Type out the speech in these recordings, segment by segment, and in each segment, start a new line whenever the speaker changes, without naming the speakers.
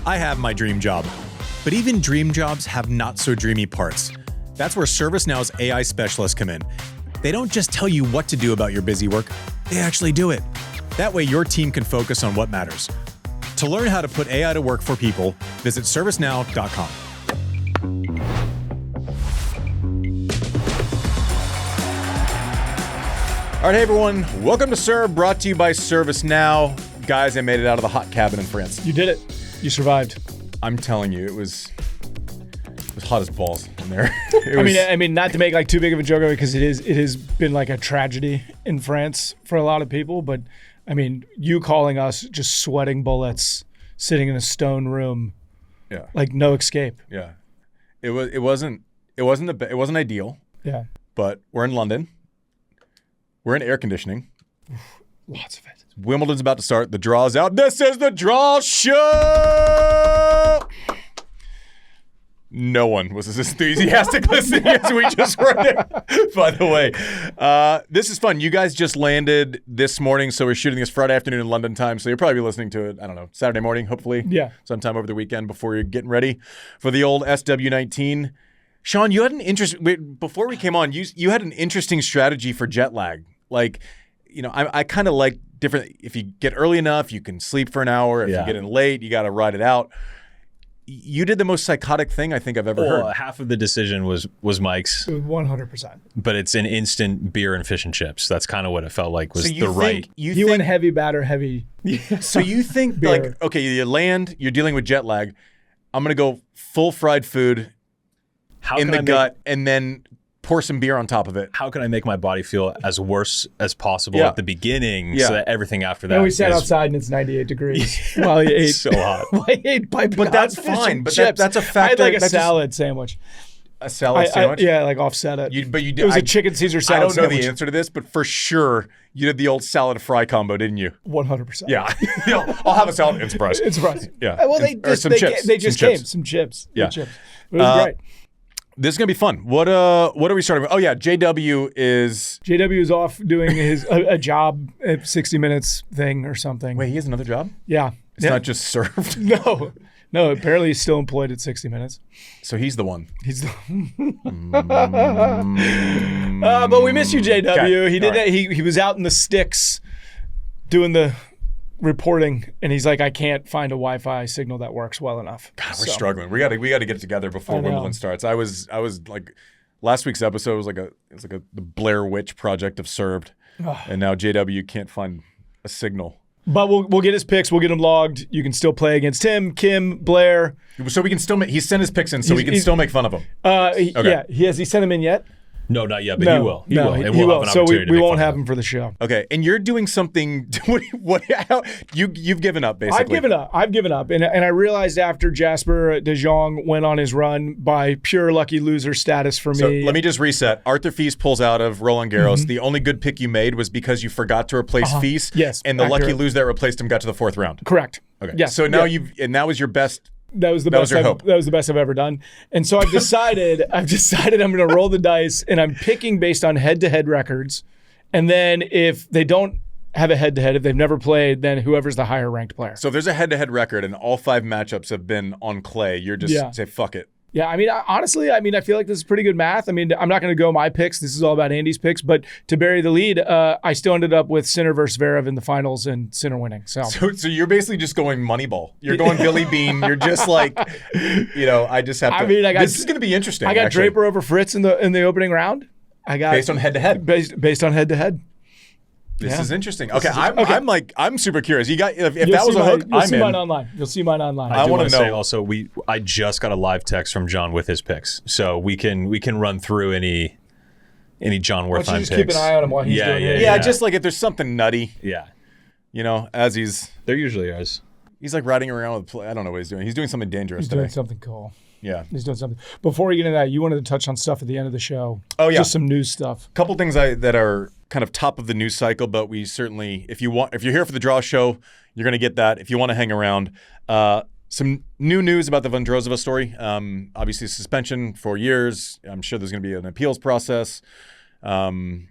I have my dream job. But even dream jobs have not so dreamy parts. That's where ServiceNow's AI specialists come in. They don't just tell you what to do about your busy work, they actually do it. That way your team can focus on what matters. To learn how to put AI to work for people, visit servicenow.com. All right, hey everyone, welcome to Serve, brought to you by ServiceNow. Guys, I made it out of the hot cabin in France.
You did it. You survived.
I'm telling you, it was hot as balls in there.
I mean, not to make like too big of a joke of it, because it has been like a tragedy in France for a lot of people. But I mean, you calling us just sweating bullets, sitting in a stone room,
yeah,
like no escape.
Yeah, it wasn't ideal.
Yeah,
but we're in London. We're in air conditioning.
Lots of it.
Wimbledon's about to start. The draw's out. This is the draw show. No one was as enthusiastic listening as we just were there, by the way. This is fun. You guys just landed this morning, so we're shooting this Friday afternoon in London time, so you'll probably be listening to it, I don't know, Saturday morning, hopefully.
Yeah.
Sometime over the weekend before you're getting ready for the old SW19. Sean, you had an before we came on, you had an interesting strategy for jet lag. Like, you know, I kind of like different. If you get early enough, you can sleep for an hour. If you get in late, you got to ride it out. You did the most psychotic thing I think I've ever heard.
Half of the decision was Mike's.
100%.
But it's an instant beer and fish and chips. That's kind of what it felt like was
so
right.
You went heavy batter, heavy.
So you think like, okay, you land, you're dealing with jet lag. I'm going to go full fried food in the gut and then pour some beer on top of it.
How can I make my body feel as worse as possible at the beginning so that everything after that
we sat outside and it's 98 degrees while he ate.
So hot.
While he ate pipe.
But that's fine. But that's a factor.
I had like a salad sandwich.
A salad sandwich?
Yeah, like offset it.
But you did.
It was a chicken Caesar salad sandwich.
I don't know the answer to this, but for sure you did the old salad fry combo, didn't you?
100%.
Yeah. I'll have a salad and surprise.
It's surprising.
Yeah.
Well, they just came. Some chips.
Yeah.
Chips. It was great.
This is gonna be fun. What are we starting with? Oh yeah, JW is
off doing his a job at 60 Minutes thing or something.
Wait, he has another job?
Yeah.
It's not just served.
No. Apparently he's still employed at 60 Minutes.
So he's the one.
He's the. But we miss you, JW.
Okay.
He did that. He was out in the sticks doing the reporting, and he's like, I can't find a Wi-Fi signal that works well enough.
God, we're struggling. We got to get it together before Wimbledon starts. I was like, last week's episode was like the Blair Witch Project of Served, and now JW can't find a signal.
But we'll get his picks. We'll get him logged. You can still play against him, Kim, Blair.
So we can still he sent his picks in, so we can still make fun of him.
Okay. Yeah, has he sent him in yet?
No, not yet, but he will. He will.
And we'll have an opportunity we won't have him for the show.
Okay, and you're doing something. You've given up, basically.
I've given up, and I realized after Jasper De Jong went on his run by pure lucky loser status for me.
So let me just reset. Arthur Fils pulls out of Roland Garros. Mm-hmm. The only good pick you made was because you forgot to replace Fils.
Yes,
and the lucky loser that replaced him got to the fourth round.
Correct.
Okay.
Yes.
So now that was your best.
That was the best I've ever done. And so I've decided I'm going to roll the dice, and I'm picking based on head-to-head records. And then if they don't have a head-to-head, if they've never played, then whoever's the higher ranked player.
So if there's a head-to-head record and all 5 matchups have been on clay, you're just say fuck it.
Yeah, I mean, honestly, I feel like this is pretty good math. I mean, I'm not going to go my picks. This is all about Andy's picks. But to bury the lead, I still ended up with Sinner versus Zverev in the finals and Sinner winning. So
you're basically just going Moneyball. You're going Billy Bean. You're just like, I just have to. This is going to be interesting.
I got Draper over Fritz in the opening round. I got
based on head-to-head.
Based on head-to-head.
This is interesting. Okay, I'm super curious. You got if that was a hook,
you'll see mine online. You'll see mine online.
I want to say also I just got a live text from John with his picks, so we can run through any John Wertheim picks.
Just keep an eye on him while he's doing it.
Yeah, just like if there's something nutty.
Yeah.
As he's
there usually is.
He's like riding around with I don't know what he's doing. He's doing something dangerous today.
He's doing something cool.
Yeah.
He's doing something. Before we get into that, you wanted to touch on stuff at the end of the show.
Oh, yeah.
Just some news stuff.
Couple things that are kind of top of the news cycle, but we certainly, if you're here for the draw show, you're going to get that. If you want to hang around, some new news about the Vondrousova story. Obviously, suspension for years. I'm sure there's going to be an appeals process. There's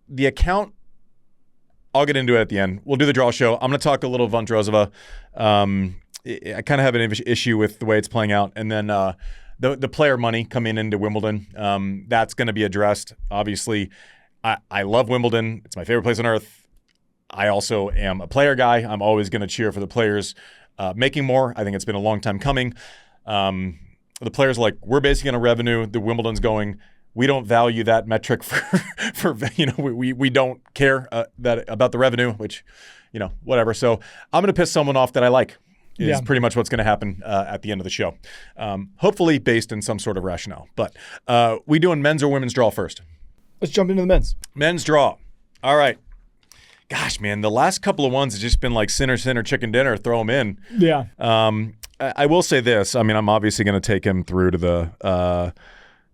the account I'll get into it at the end. We'll do the draw show. I'm going to talk a little Vondrousova. I kind of have an issue with the way it's playing out. And then the player money coming into Wimbledon, that's going to be addressed. Obviously, I love Wimbledon. It's my favorite place on earth. I also am a player guy. I'm always going to cheer for the players making more. I think it's been a long time coming. The players are like, we're basing on a revenue. The Wimbledon's going, we don't value that metric for we don't care about the revenue, which, whatever. So I'm going to piss someone off that I like is pretty much what's going to happen at the end of the show. Hopefully based in some sort of rationale. But we doing men's or women's draw first?
Let's jump into the men's.
Men's draw. All right. Gosh, man, the last couple of ones have just been like Sinner, chicken dinner, throw them in.
Yeah.
I will say this. I mean, I'm obviously going to take him through to the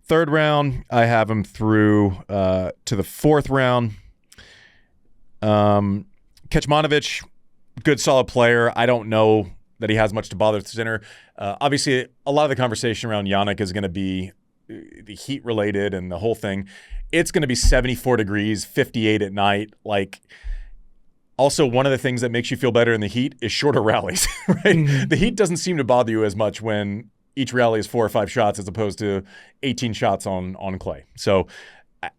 third round. I have him through to the fourth round. Kecmanovic, good, solid player. I don't know that he has much to bother with Sinner. Obviously, a lot of the conversation around Jannik is going to be the heat related and the whole thing. It's going to be 74 degrees, 58 at night. Like, also, one of the things that makes you feel better in the heat is shorter rallies, right? Mm-hmm. The heat doesn't seem to bother you as much when each rally is 4 or 5 shots as opposed to 18 shots on clay. So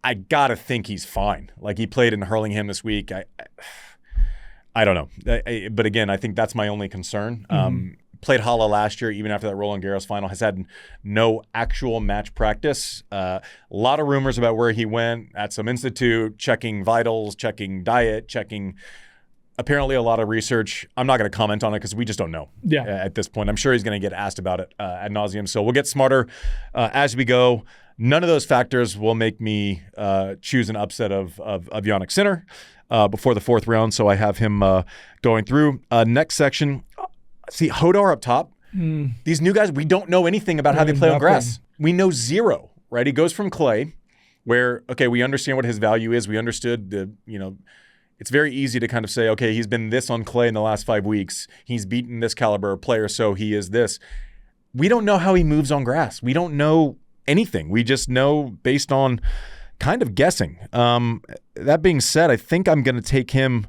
I got to think he's fine. Like, he played in Hurlingham this week. I don't know. But again, I think that's my only concern. Mm-hmm. Played Hala last year, even after that Roland Garros final, has had no actual match practice. A lot of rumors about where he went at some institute, checking vitals, checking diet, checking apparently a lot of research. I'm not going to comment on it because we just don't know at this point. I'm sure he's going to get asked about it ad nauseum. So we'll get smarter as we go. None of those factors will make me choose an upset of Jannik Sinner before the fourth round. So I have him going through. Next section, see Hodar up top. These new guys, we don't know anything about how they play on grass. We know zero, right? He goes from clay where, okay, we understand what his value is. We understood it's very easy to kind of say, okay, he's been this on clay in the last 5 weeks. He's beaten this caliber of player, so he is this. We don't know how he moves on grass. We don't know anything. We just know based on kind of guessing. That being said, I think I'm going to take him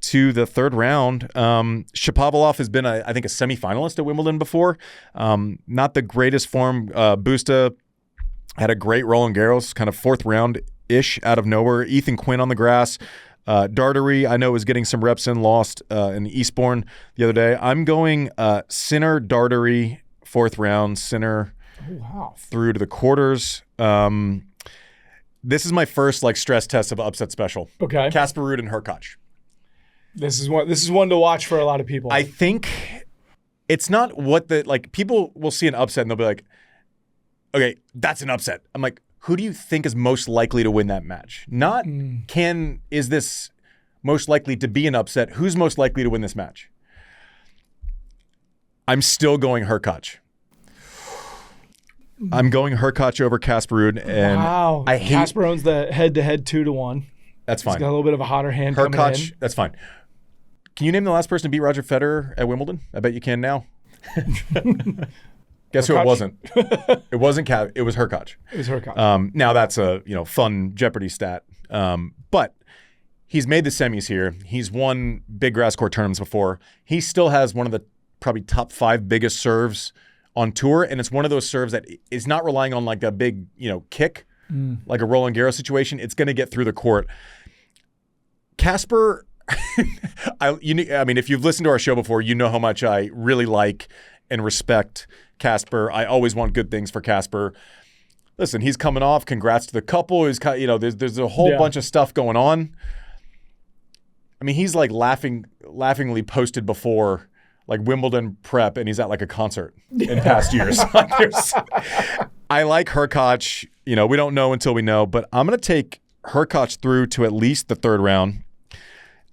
to the third round. Shapovalov has been, I think, a semifinalist at Wimbledon before. Not the greatest form. Busta had a great Roland Garros, kind of fourth round-ish out of nowhere. Ethan Quinn on the grass. Dartery, I know, was getting some reps in, lost in Eastbourne the other day. I'm going Sinner, Dartery, fourth round. Sinner through to the quarters. This is my first stress test of upset special. Okay. Casper Ruud and Hurkacz.
This is one to watch for a lot of people.
I think it's not what people will see an upset and they'll be like, okay, that's an upset. I'm like, who do you think is most likely to win that match? Not is this most likely to be an upset? Who's most likely to win this match? I'm still going Hurkacz. I'm going Hurkacz over Casper Ruud. And
Casper owns the head-to-head 2-1.
That's fine.
He's got a little bit of a hotter hand coming in.
That's fine. Can you name the last person to beat Roger Federer at Wimbledon? I bet you can now. Guess who it wasn't? It wasn't it was Hurkacz.
It was Hurkacz.
Now that's a fun Jeopardy stat. But he's made the semis here. He's won big grass court tournaments before. He still has one of the probably top 5 biggest serves on tour, and it's one of those serves that is not relying on a big kick like a Roland Garros situation. It's going to get through the court. Casper, if you've listened to our show before, you know how much I really like and respect Casper. I always want good things for Casper. Listen, he's coming off. Congrats to the couple. He's there's a whole bunch of stuff going on. I mean, he's laughingly posted before Wimbledon prep, and he's at a concert in past years. I like Hurkacz. We don't know until we know, but I'm going to take Hurkacz through to at least the third round.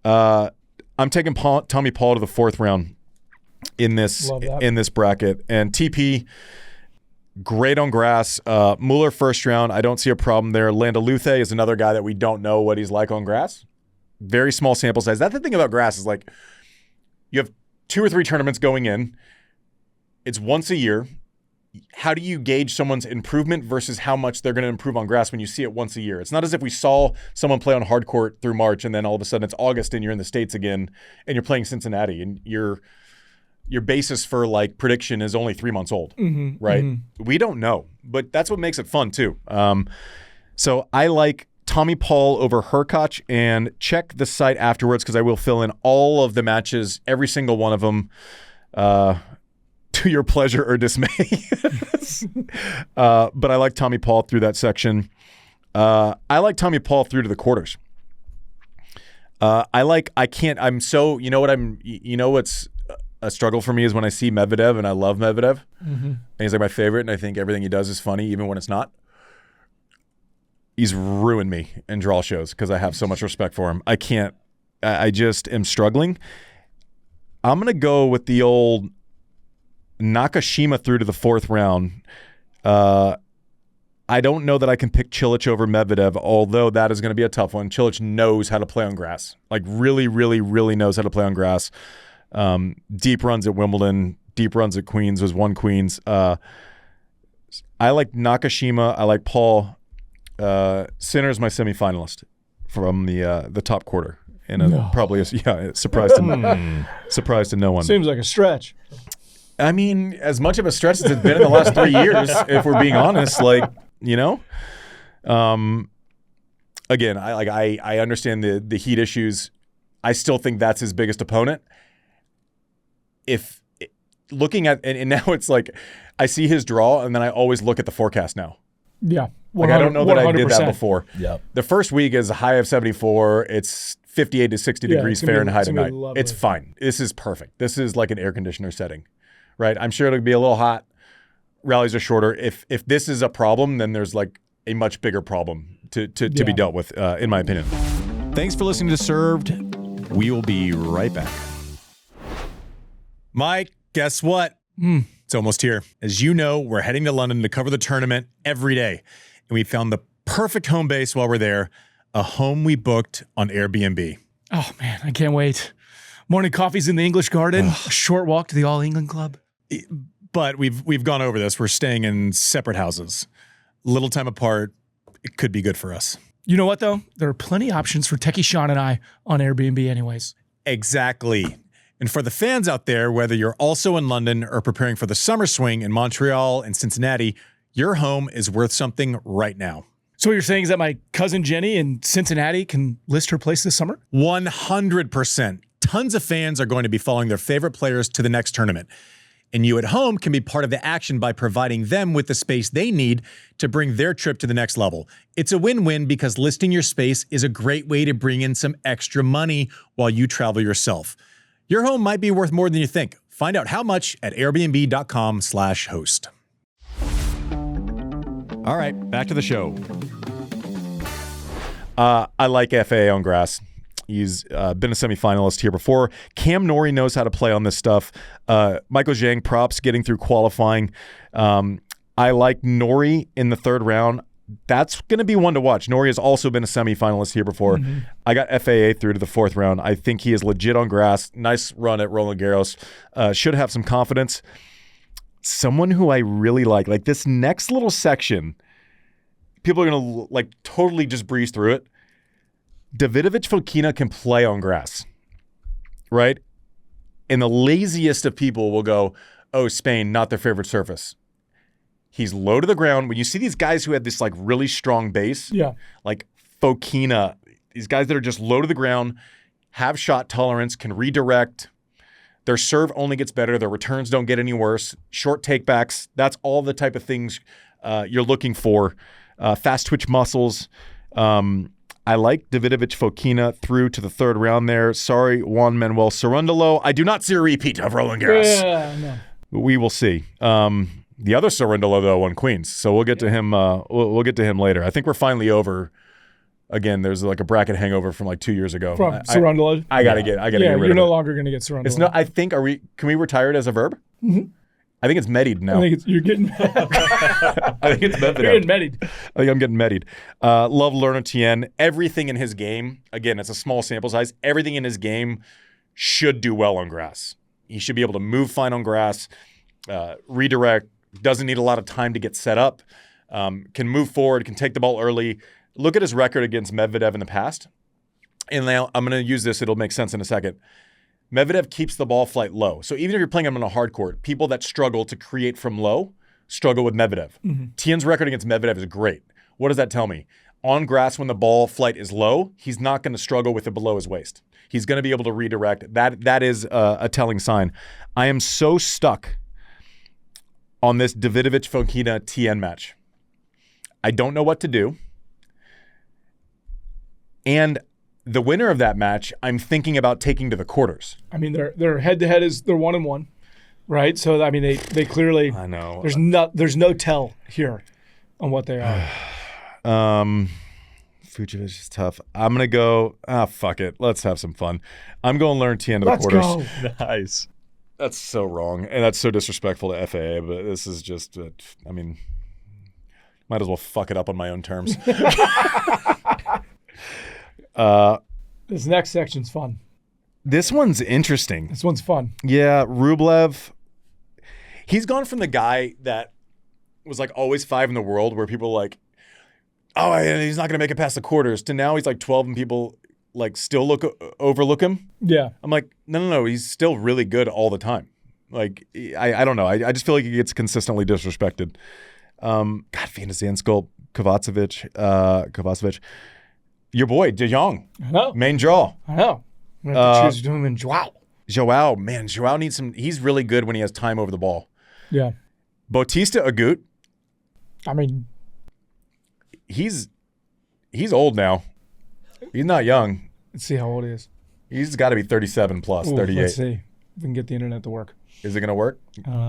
I'm taking Tommy Paul to the fourth round in this bracket, and TP great on grass. Muller first round, I don't see a problem there. Landaluthe is another guy that we don't know what he's like on grass. Very small sample size. That's the thing about grass is you have 2 or 3 tournaments going in. It's once a year. how do you gauge someone's improvement versus how much they're going to improve on grass when you see it once a year? It's not as if we saw someone play on hard court through March and then all of a sudden it's August and you're in the States again and you're playing Cincinnati and your basis for like prediction is only 3 months old, right? We don't know, but that's what makes it fun too. So I like Tommy Paul over Hurkacz, and check the site afterwards because I will fill in all of the matches, every single one of them, to your pleasure or dismay. But I like Tommy Paul through that section. I like Tommy Paul through to the quarters. You know what's a struggle for me is when I see Medvedev, and I love Medvedev. And he's like my favorite, and I think everything he does is funny, even when it's not. He's ruined me in draw shows because I have so much respect for him. I just am struggling. I'm going to go with the old Nakashima through to the fourth round. I don't know that I can pick Cilic over Medvedev, although that is going to be a tough one. Cilic knows how to play on grass. Like really, really, really knows how to play on grass. Deep runs at Wimbledon, deep runs at Queens, was won Queens. I like Nakashima. I like Paul. Sinner is my semifinalist from the top quarter. And probably a surprise to no one.
Seems like a stretch.
I mean, as much of a stretch as it's been in the last 3 years, if we're being honest, again, I understand the heat issues. I still think that's his biggest opponent. If looking at, and now it's like, I see his draw and then I always look at the forecast now.
Yeah.
Like I don't know that 100%. I did that before.
Yeah.
The first week is a high of 74. It's 58 to 60 degrees Fahrenheit at night. It's fine. This is perfect. This is like an air conditioner setting, right? I'm sure it'll be a little hot. Rallies are shorter. If this is a problem, then there's like a much bigger problem to be dealt with, in my opinion. Thanks for listening to Served. We will be right back. Mike, guess what? It's almost here. As you know, we're heading to London to cover the tournament every day. And we found the perfect home base while we're there, a home we booked on Airbnb.
Oh, man, I can't wait. Morning coffees in the English Garden, a short walk to the All England Club.
But we've gone over this. We're staying in separate houses. Little time apart. It could be good for us.
You know what, though? There are plenty of options for Techie Sean and I on Airbnb anyways.
Exactly. And for the fans out there, whether you're also in London or preparing for the summer swing in Montreal and Cincinnati, your home is worth something right now.
So what you're saying is that my cousin Jenny in Cincinnati can list her place this summer?
100%. Tons of fans are going to be following their favorite players to the next tournament. And you at home can be part of the action by providing them with the space they need to bring their trip to the next level. It's a win-win because listing your space is a great way to bring in some extra money while you travel yourself. Your home might be worth more than you think. Find out how much at airbnb.com/host. All right, back to the show. I like FAA on grass. He's been a semifinalist here before. Cam Norrie knows how to play on this stuff. Michael Zhang props getting through qualifying. I like Norrie in the third round. That's going to be one to watch. Norrie has also been a semifinalist here before. I got FAA through to the fourth round. I think he is legit on grass. Nice run at Roland Garros. Should have some confidence. Someone who I really like this next little section, people are going to totally just breeze through it. Davidovich Fokina can play on grass, right? And the laziest of people will go, oh, Spain, not their favorite surface. He's low to the ground. When you see these guys who have this really strong base, like Fokina, these guys that are just low to the ground, have shot tolerance, can redirect. Their serve only gets better. Their returns don't get any worse. Short takebacks, that's all the type of things you're looking for. Fast twitch muscles. I like Davidovich Fokina through to the third round there. Sorry, Juan Manuel Cerundolo. I do not see a repeat of Roland Garros.
Yeah, no.
We will see. The other Cerundolo, though, won Queens, so we'll get to him. We'll get to him later. I think we're finally over. Again, there's a bracket hangover from 2 years ago.
From Cerundolo.
I gotta get rid of it.
You're no longer gonna get Cerundolo.
It's not. I think. Can we retire it as a verb? I think it's Medied now.
I think you're getting.
I think it's Medvedev.
You're getting Medied.
I think I'm getting Medied. Love Lerner Tien. Everything in his game. Again, it's a small sample size. Everything in his game should do well on grass. He should be able to move fine on grass, redirect, doesn't need a lot of time to get set up, can move forward, can take the ball early. Look at his record against Medvedev in the past. And now I'm going to use this. It'll make sense in a second. Medvedev keeps the ball flight low. So even if you're playing him on a hard court, people that struggle to create from low struggle with Medvedev. Tien's record against Medvedev is great. What does that tell me? On grass, when the ball flight is low, he's not going to struggle with it below his waist. He's going to be able to redirect. That is a telling sign. I am so stuck on this Davidovich-Fokina Tien match. I don't know what to do. And the winner of that match, I'm thinking about taking to the quarters.
I mean, their head-to-head is they're 1-1, right? So I mean, they clearly.
I know.
There's no tell here on what they are.
Fuciovic is tough. I'm gonna go. Fuck it. Let's have some fun. I'm going to learn Tien to the
Let's
quarters.
go.
Nice.
That's so wrong, and that's so disrespectful to FAA. But this is just. I mean, might as well fuck it up on my own terms.
This next section's fun.
This one's interesting.
This one's fun.
Yeah, Rublev. He's gone from the guy that was like always 5 in the world, where people were like, oh, he's not going to make it past the quarters, to now he's like 12 and people like still overlook him. Yeah. I'm like, no, he's still really good all the time. Like, I don't know. I just feel like he gets consistently disrespected. God, Vanderzandskol, Kovacevic. Your boy, De Jong.
I know.
Main draw.
I know. I'm going to have to choose between him and Joao.
Joao needs some. He's really good when he has time over the ball.
Yeah.
Bautista Agut.
I mean,
he's old now. He's not young.
Let's see how old he is.
He's got to be 37 plus, 38.
Let's see if we can get the internet to work.
Is it going to work?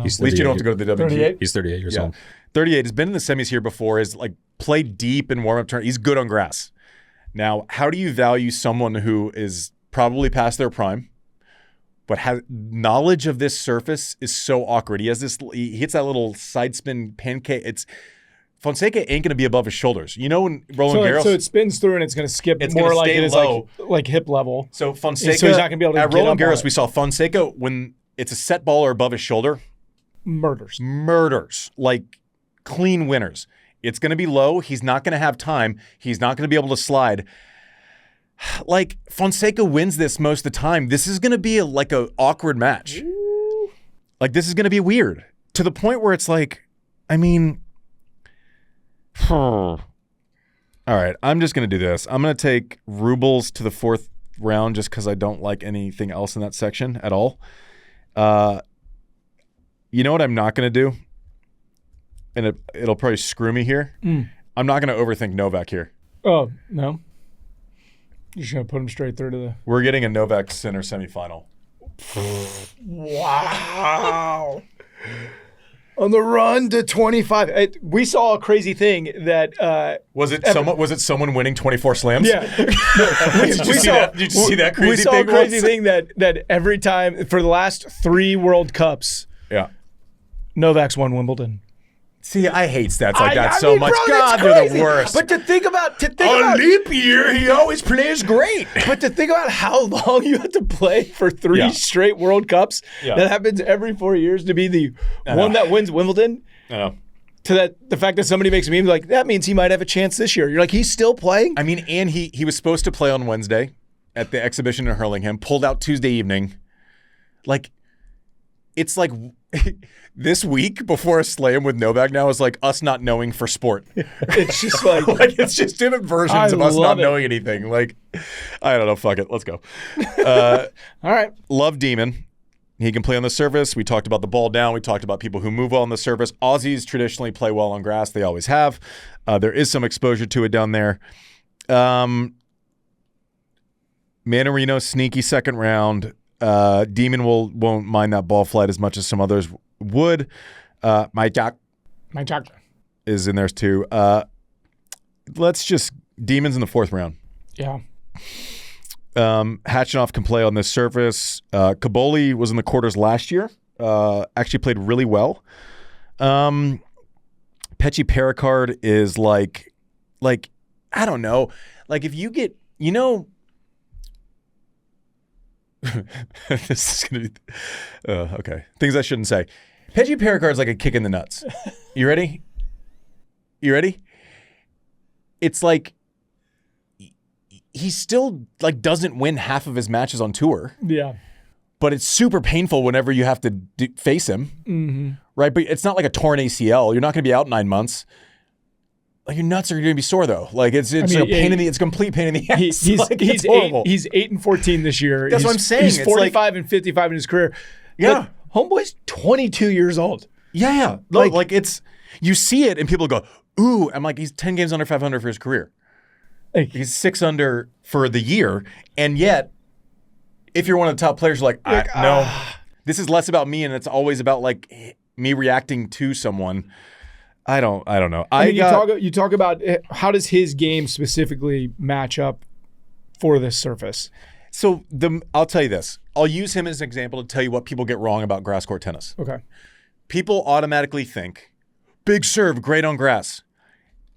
He's
At least you don't have to go to the WTA.
38?
He's 38 years old.
38. Has been in the semis here before. Has like played deep in warm-up turn. He's good on grass. Now, how do you value someone who is probably past their prime, but has knowledge of this surface is so awkward? He hits that little side spin pancake. Fonseca ain't going to be above his shoulders. You know when Roland Garros...
So it spins through and it's going to skip more like it is like hip level.
So Fonseca...
So he's not going to be able to
at Roland Garros, we saw Fonseca, when it's a set ball or above his shoulder... Murders. Like clean winners. It's going to be low. He's not going to have time. He's not going to be able to slide. Like, Fonseca wins this most of the time. This is going to be like an awkward match. Ooh. Like, this is going to be weird. To the point where it's like, I mean... All right, I'm just going to do this. I'm going to take Rubles to the 4th round just because I don't like anything else in that section at all. You know what I'm not going to do? And it'll probably screw me here. I'm not going to overthink Novak here.
Oh, no? You're just going to put him straight through to the...
We're getting a Novak Sinner semifinal.
Wow. On the run to 25. We saw a crazy thing that...
Was it someone winning 24 slams?
Yeah.
Did you see that crazy thing?
We saw a crazy thing that every time, for the last 3 World Cups, Novak's won Wimbledon.
See, I hate stats like that so much. Bro, God, they're the worst.
But to think about
leap year, he always plays great.
But to think about how long you have to play for 3 straight World Cups, that happens every 4 years, to be the one that wins Wimbledon.
I know.
To the fact that somebody makes a meme like, that means he might have a chance this year. You're like, he's still playing?
I mean, and he was supposed to play on Wednesday at the exhibition in Hurlingham, pulled out Tuesday evening. Like, it's like this week before a slam with Novak now is like us not knowing for sport.
It's just like,
it's just different versions of us not knowing anything. Like, I don't know. Fuck it. Let's go.
All right.
Love Demon. He can play on the surface. We talked about the ball down. We talked about people who move well on the surface. Aussies traditionally play well on grass. They always have. There is some exposure to it down there. Manarino, sneaky second round. Demon won't mind that ball flight as much as some others would. My Jack is in there too. Let's just Demon's in the 4th round.
Yeah.
Hatchinoff can play on this surface. Kaboli was in the quarters last year. Actually played really well. Pechi Pericard is like I don't know. Like if you get, this is going to be, okay. Things I shouldn't say. Peji Pericard's like a kick in the nuts. You ready? It's like he still like doesn't win half of his matches on tour.
Yeah.
But it's super painful whenever you have to face him, right? But it's not like a torn ACL. You're not going to be out 9 months. Like your nuts are going to be sore though. Like it's a pain in the. It's a complete pain in the ass. He's horrible.
He's 8-14 this year.
That's what I'm saying.
He's 45 and 55 in his career.
Yeah,
but homeboy's 22 years old.
Yeah. Like it's you see it and people go, ooh. I'm like, he's 10 games under 500 for his career.
Like,
he's 6 under for the year, and yet. If you're one of the top players, you're like, no, this is less about me, and it's always about like me reacting to someone. I don't know.
You talk about how does his game specifically match up for this surface?
So I'll tell you this. I'll use him as an example to tell you what people get wrong about grass court tennis.
Okay.
People automatically think, big serve, great on grass.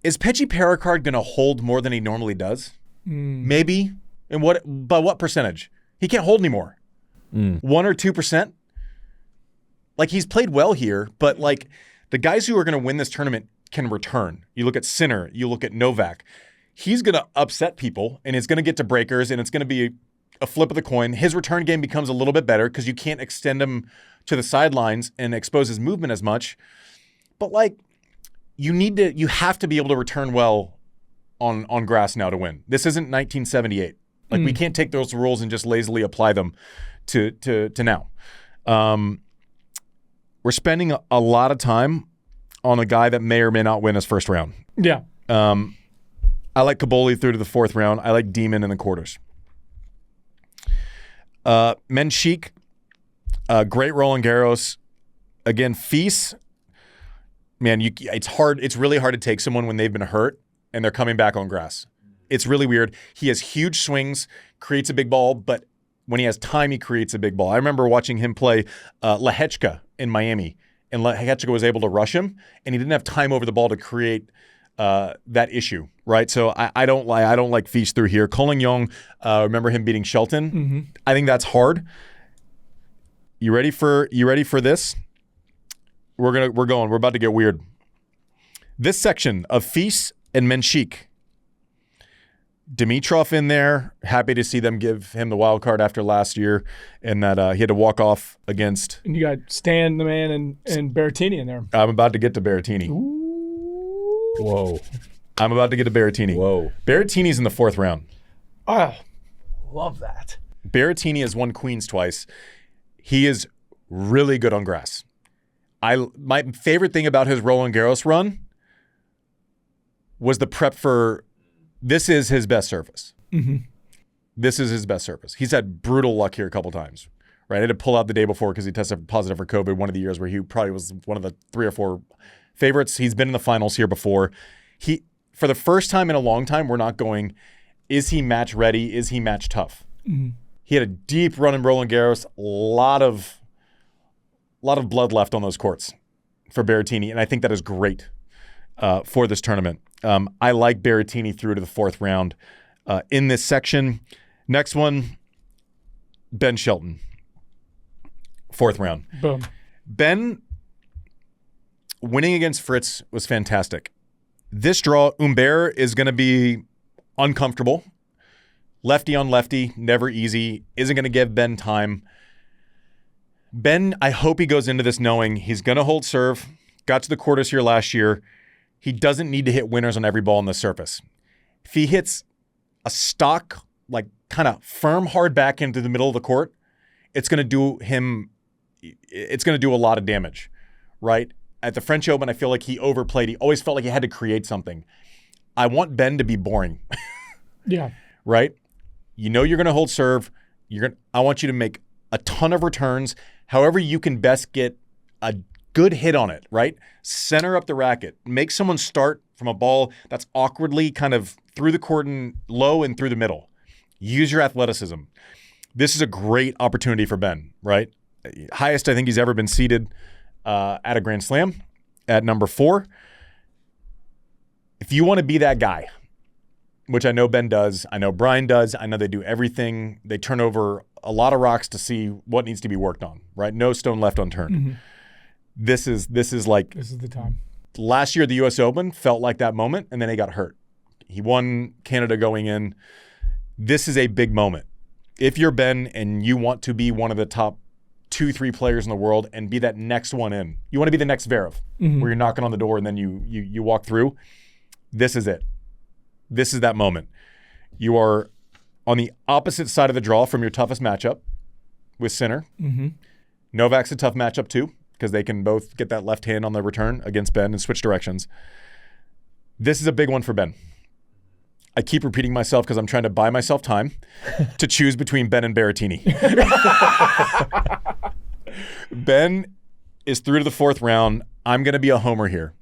Is Peji Pericard going to hold more than he normally does? Maybe. And by what percentage? He can't hold anymore. 1 or 2%. Like he's played well here, but like the guys who are going to win this tournament can return. You look at Sinner, you look at Novak. He's going to upset people and it's going to get to breakers and it's going to be a flip of the coin. His return game becomes a little bit better because you can't extend him to the sidelines and expose his movement as much. But like you have to be able to return well on grass now to win. This isn't 1978. Like we can't take those rules and just lazily apply them to now. We're spending a lot of time on a guy that may or may not win his first round.
Yeah.
I like Kaboli through to the 4th round. I like Demon in the quarters. Menchik, great Roland Garros. Again, Fils, man, it's hard. It's really hard to take someone when they've been hurt and they're coming back on grass. It's really weird. He has huge swings, creates a big ball, but when he has time, he creates a big ball. I remember watching him play Lehechka in Miami, and Lehechka was able to rush him, and he didn't have time over the ball to create that issue, right? So I don't like Fils through here. Colin Young, remember him beating Shelton? I think that's hard. You ready for this? We're going. We're about to get weird. This section of Fils and Menchik. Dimitrov in there. Happy to see them give him the wild card after last year, and that he had to walk off against.
And you got Stan the man and Berrettini in there.
I'm about to get to Berrettini.
Ooh.
Whoa.
I'm about to get to Berrettini.
Whoa.
Berrettini's in the 4th round.
Oh, love that.
Berrettini has won Queens twice. He is really good on grass. My favorite thing about his Roland Garros run was the prep for. This is his best surface. This is his best surface. He's had brutal luck here a couple times, right? I had to pull out the day before because he tested positive for COVID one of the years where he probably was one of the 3 or 4 favorites. He's been in the finals here before. For the first time in a long time, we're not going, is he match ready? Is he match tough? He had a deep run in Roland Garros, a lot of blood left on those courts for Berrettini, and I think that is great for this tournament. I like Berrettini through to the 4th round in this section. Next one, Ben Shelton, 4th round.
Boom.
Ben winning against Fritz was fantastic. This draw, Humbert is going to be uncomfortable. Lefty on lefty, never easy. Isn't going to give Ben time. Ben, I hope he goes into this knowing he's going to hold serve. Got to the quarters here last year. He doesn't need to hit winners on every ball on the surface. If he hits a stock, like kind of firm, hard back into the middle of the court, it's going to do a lot of damage, right? At the French Open, I feel like he overplayed. He always felt like he had to create something. I want Ben to be boring.
Yeah.
Right? You know you're going to hold serve. I want you to make a ton of returns. However you can best get a good hit on it, right? Center up the racket. Make someone start from a ball that's awkwardly kind of through the court and low and through the middle. Use your athleticism. This is a great opportunity for Ben, right? Highest I think he's ever been seated at a Grand Slam at number 4. If you want to be that guy, which I know Ben does, I know Brian does, I know they do everything. They turn over a lot of rocks to see what needs to be worked on, right? No stone left unturned. This is
the time.
Last year, the U.S. Open felt like that moment, and then he got hurt. He won Canada going in. This is a big moment. If you're Ben and you want to be one of the top 2-3 players in the world and be that next one in, you want to be the next Zverev, where you're knocking on the door and then you walk through. This is it. This is that moment. You are on the opposite side of the draw from your toughest matchup with Sinner. Novak's a tough matchup too, because they can both get that left hand on the return against Ben and switch directions. This is a big one for Ben. I keep repeating myself because I'm trying to buy myself time to choose between Ben and Berrettini. Ben is through to the 4th round. I'm going to be a homer here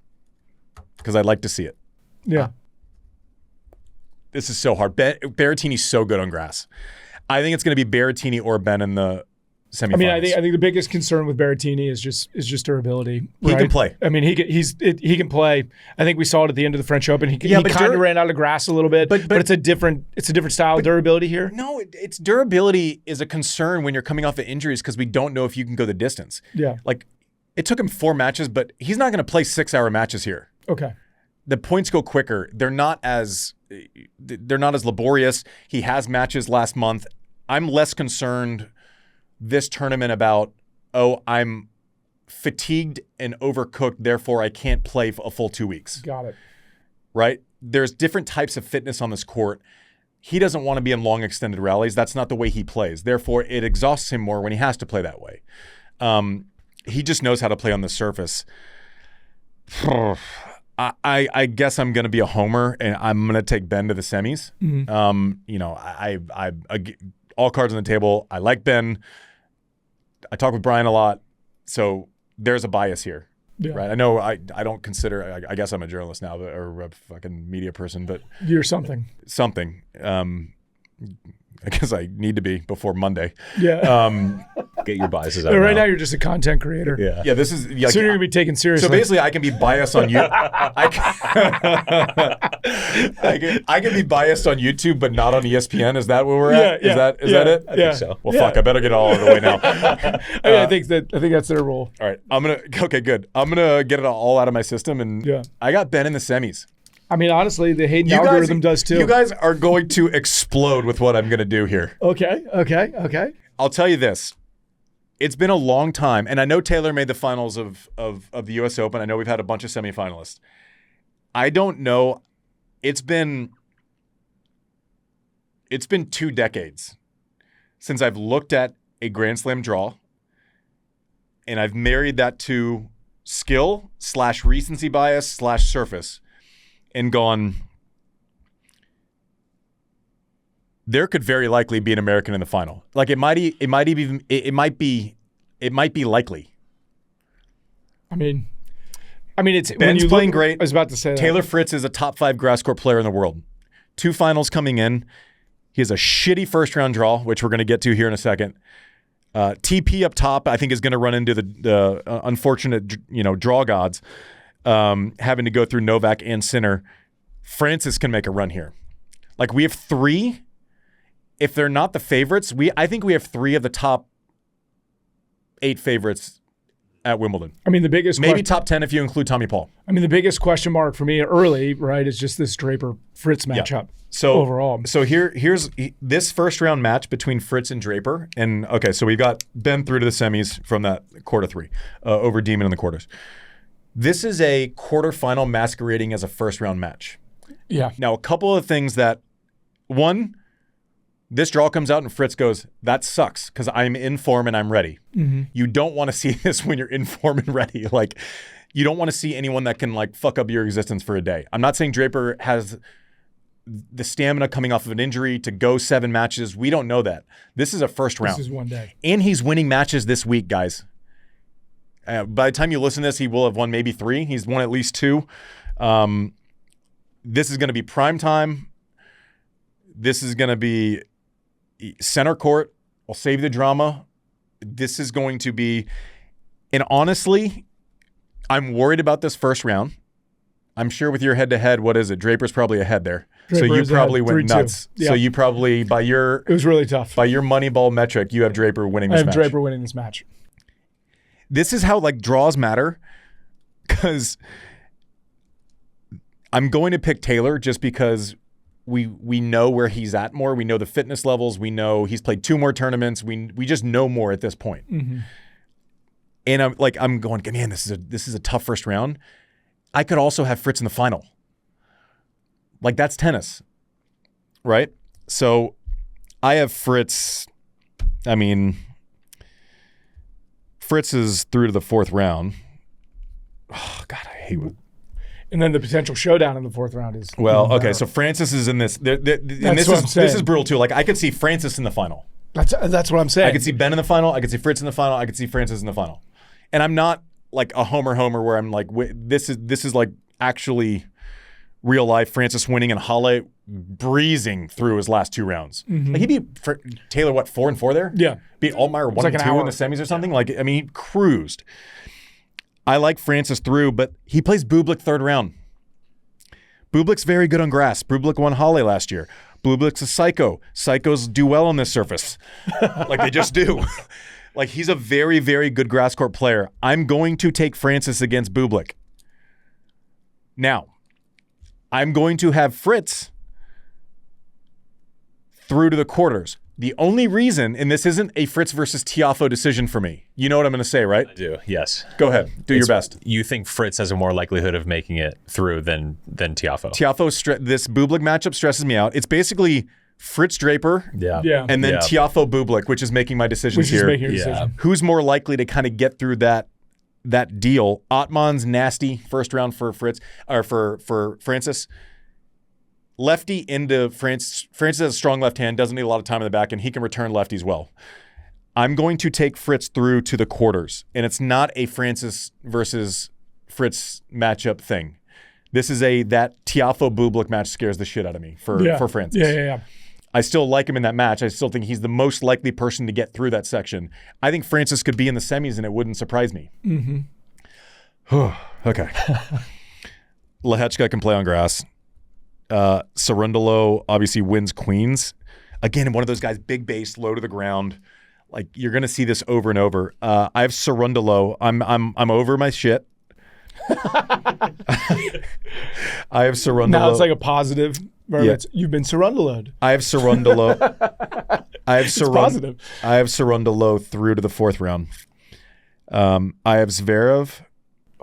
because I'd like to see it.
Yeah.
This is so hard. Berrettini's so good on grass. I think it's going to be Berrettini or Ben in the semifinals.
I mean, I think the biggest concern with Berrettini is just durability.
He can play.
I mean, he can play. I think we saw it at the end of the French Open. He kind of ran out of grass a little bit, but it's a different style of durability here.
No, it's durability is a concern when you're coming off of injuries because we don't know if you can go the distance.
Yeah,
like it took him 4 matches, but he's not going to play 6-hour matches here.
Okay,
the points go quicker. They're not as laborious. He has matches last month. I'm less concerned this tournament about, I'm fatigued and overcooked, therefore I can't play a full 2 weeks.
Got it.
Right? There's different types of fitness on this court. He doesn't want to be in long extended rallies. That's not the way he plays. Therefore, it exhausts him more when he has to play that way. He just knows how to play on the surface. I guess I'm going to be a homer, and I'm going to take Ben to the semis. All cards on the table. I like Ben. I talk with Brian a lot, so there's a bias here, right? I know I don't consider. I guess I'm a journalist now, or a fucking media person, but
you're something.
Something. I guess I need to be before Monday.
Yeah.
Get your biases out.
Right now, you're just a content creator.
Yeah.
Yeah. This is.
Soon you're gonna be taken seriously.
So basically, I can be biased on you. I can be biased on YouTube, but not on ESPN. Is that where we're at? Is that it?
I think so.
Well, fuck. I better get all out of the way now.
I think that's their role.
All right. Okay. Good. I'm gonna get it all out of my system, and I got Ben in the semis.
I mean, honestly, the Hayden algorithm does too.
You guys are going to explode with what I'm going to do here.
Okay.
I'll tell you this. It's been a long time, and I know Taylor made the finals of the U.S. Open. I know we've had a bunch of semifinalists. I don't know. It's been 2 decades since I've looked at a Grand Slam draw, and I've married that to skill / recency bias / surface. And gone, there could very likely be an American in the final. Like it might be likely.
I mean, it's
Ben's playing great.
I was about to say that.
Taylor Fritz is a top 5 grass court player in the world. 2 finals coming in. He has a shitty first round draw, which we're going to get to here in a second. TP up top, I think, is going to run into the unfortunate, draw gods. Having to go through Novak and Sinner. Francis can make a run here. Like we have 3. If they're not the favorites, I think we have 3 of the top 8 favorites at Wimbledon.
I mean, the biggest
maybe top 10 if you include Tommy Paul.
I mean, the biggest question mark for me early, right, is just this Draper Fritz matchup.
So
overall,
here's this first round match between Fritz and Draper, and okay, so we got Ben through to the semis from that quarter 3 over Demon in the quarters. This is a quarterfinal masquerading as a first-round match.
Yeah.
Now, a couple of things that, one, this draw comes out and Fritz goes, that sucks because I'm in form and I'm ready. Mm-hmm. You don't want to see this when you're in form and ready. Like, you don't want to see anyone that can, fuck up your existence for a day. I'm not saying Draper has the stamina coming off of an injury to go 7 matches. We don't know that. This is a first round.
This is one day.
And he's winning matches this week, guys. By the time you listen to this, he will have won maybe 3. He's won at least 2. This is going to be prime time. This is going to be center court. I'll save the drama. This is going to be, and honestly, I'm worried about this first round. I'm sure with your head-to-head, what is it? Draper's probably ahead there. So you probably went nuts. Yeah. So you probably, it
was really tough.
By your Moneyball metric, you have Draper winning this match.
I have Draper winning this match.
This is how like draws matter, because I'm going to pick Taylor just because we know where he's at more. We know the fitness levels. We know he's played 2 more tournaments. We just know more at this point.
Mm-hmm.
And I'm going, man, this is a tough first round. I could also have Fritz in the final. Like, that's tennis, right? So I have Fritz. I mean, Fritz is through to the 4th round. Oh God, I hate it.
And then the potential showdown in the 4th round is
okay. So Francis is in this. And this is brutal too. Like, I could see Francis in the final.
That's what I'm saying.
I could see Ben in the final. I could see Fritz in the final. I could see Francis in the final. And I'm not like a homer where I'm like, this is like actually real life. Francis winning and Halle breezing through his last 2 rounds.
Mm-hmm.
Like, he beat Taylor 4-4 there.
Yeah,
beat Altmaier 1-2 in the semis or something. Like, I mean, he cruised. I like Francis through, but he plays Bublik 3rd round. Bublik's very good on grass. Bublik won Halle last year. Bublik's a psycho. Psychos do well on this surface. Like, they just do. Like, he's a very, very good grass court player. I'm going to take Francis against Bublik. Now, I'm going to have Fritz through to the quarters. The only reason, and this isn't a Fritz versus Tiafoe decision for me. You know what I'm going to say, right?
I do, yes.
Go ahead. Do your best.
You think Fritz has a more likelihood of making it through than Tiafoe?
Tiafoe, this Bublik matchup stresses me out. It's basically Fritz Draper, and then Tiafoe Bublik, which is making my decisions here. Who's more likely to kind of get through that deal? Ottman's nasty first round for Fritz or for Francis. Lefty into Francis has a strong left hand, doesn't need a lot of time in the back, and he can return lefties well. I'm going to take Fritz through to the quarters, and it's not a Francis versus Fritz matchup thing. This is that Tiafoe Bublik match scares the shit out of me for Francis.
Yeah.
I still like him in that match. I still think he's the most likely person to get through that section. I think Francis could be in the semis, and it wouldn't surprise me.
Mm-hmm.
Okay. Lehechka can play on grass. Cerundolo obviously wins queens. Again, one of those guys, big base, low to the ground. Like, you're going to see this over and over. I have Cerundolo. I'm over my shit. I have Cerundolo.
Now it's like a positive. Yeah. You've been Cerundoloed.
I have Cerundolo.
Positive.
I have Cerundolo through to the 4th round. I have Zverev.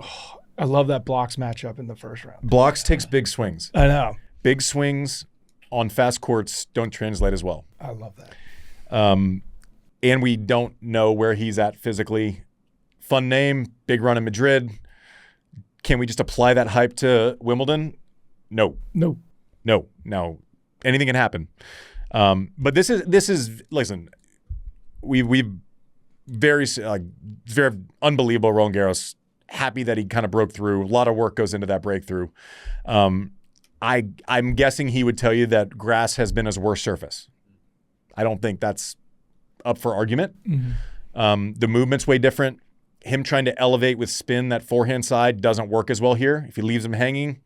Oh, I love that blocks matchup in the 1st round.
Blocks takes big swings.
I know.
Big swings on fast courts don't translate as well.
I love that.
And we don't know where he's at physically. Fun name, big run in Madrid. Can we just apply that hype to Wimbledon? No. Now, anything can happen. But this is listen. We've very unbelievable Roland Garros. Happy that he kind of broke through. A lot of work goes into that breakthrough. I'm guessing he would tell you that grass has been his worst surface. I don't think that's up for argument. Mm-hmm. The movement's way different. Him trying to elevate with spin, that forehand side doesn't work as well here. If he leaves him hanging,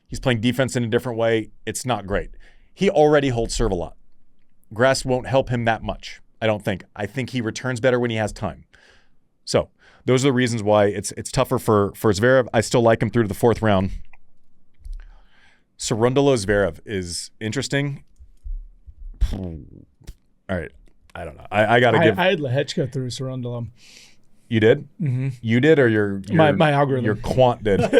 he's playing defense in a different way. It's not great. He already holds serve a lot. Grass won't help him that much, I don't think. I think he returns better when he has time. So those are the reasons why it's tougher for Zverev. I still like him through to the 4th round. Cerundolo Zverev is interesting. All right. I don't know. I got to give.
I had Lehechka through Cerundolo.
You did?
Mm-hmm.
You did, or your
my algorithm?
Your quant did. I'm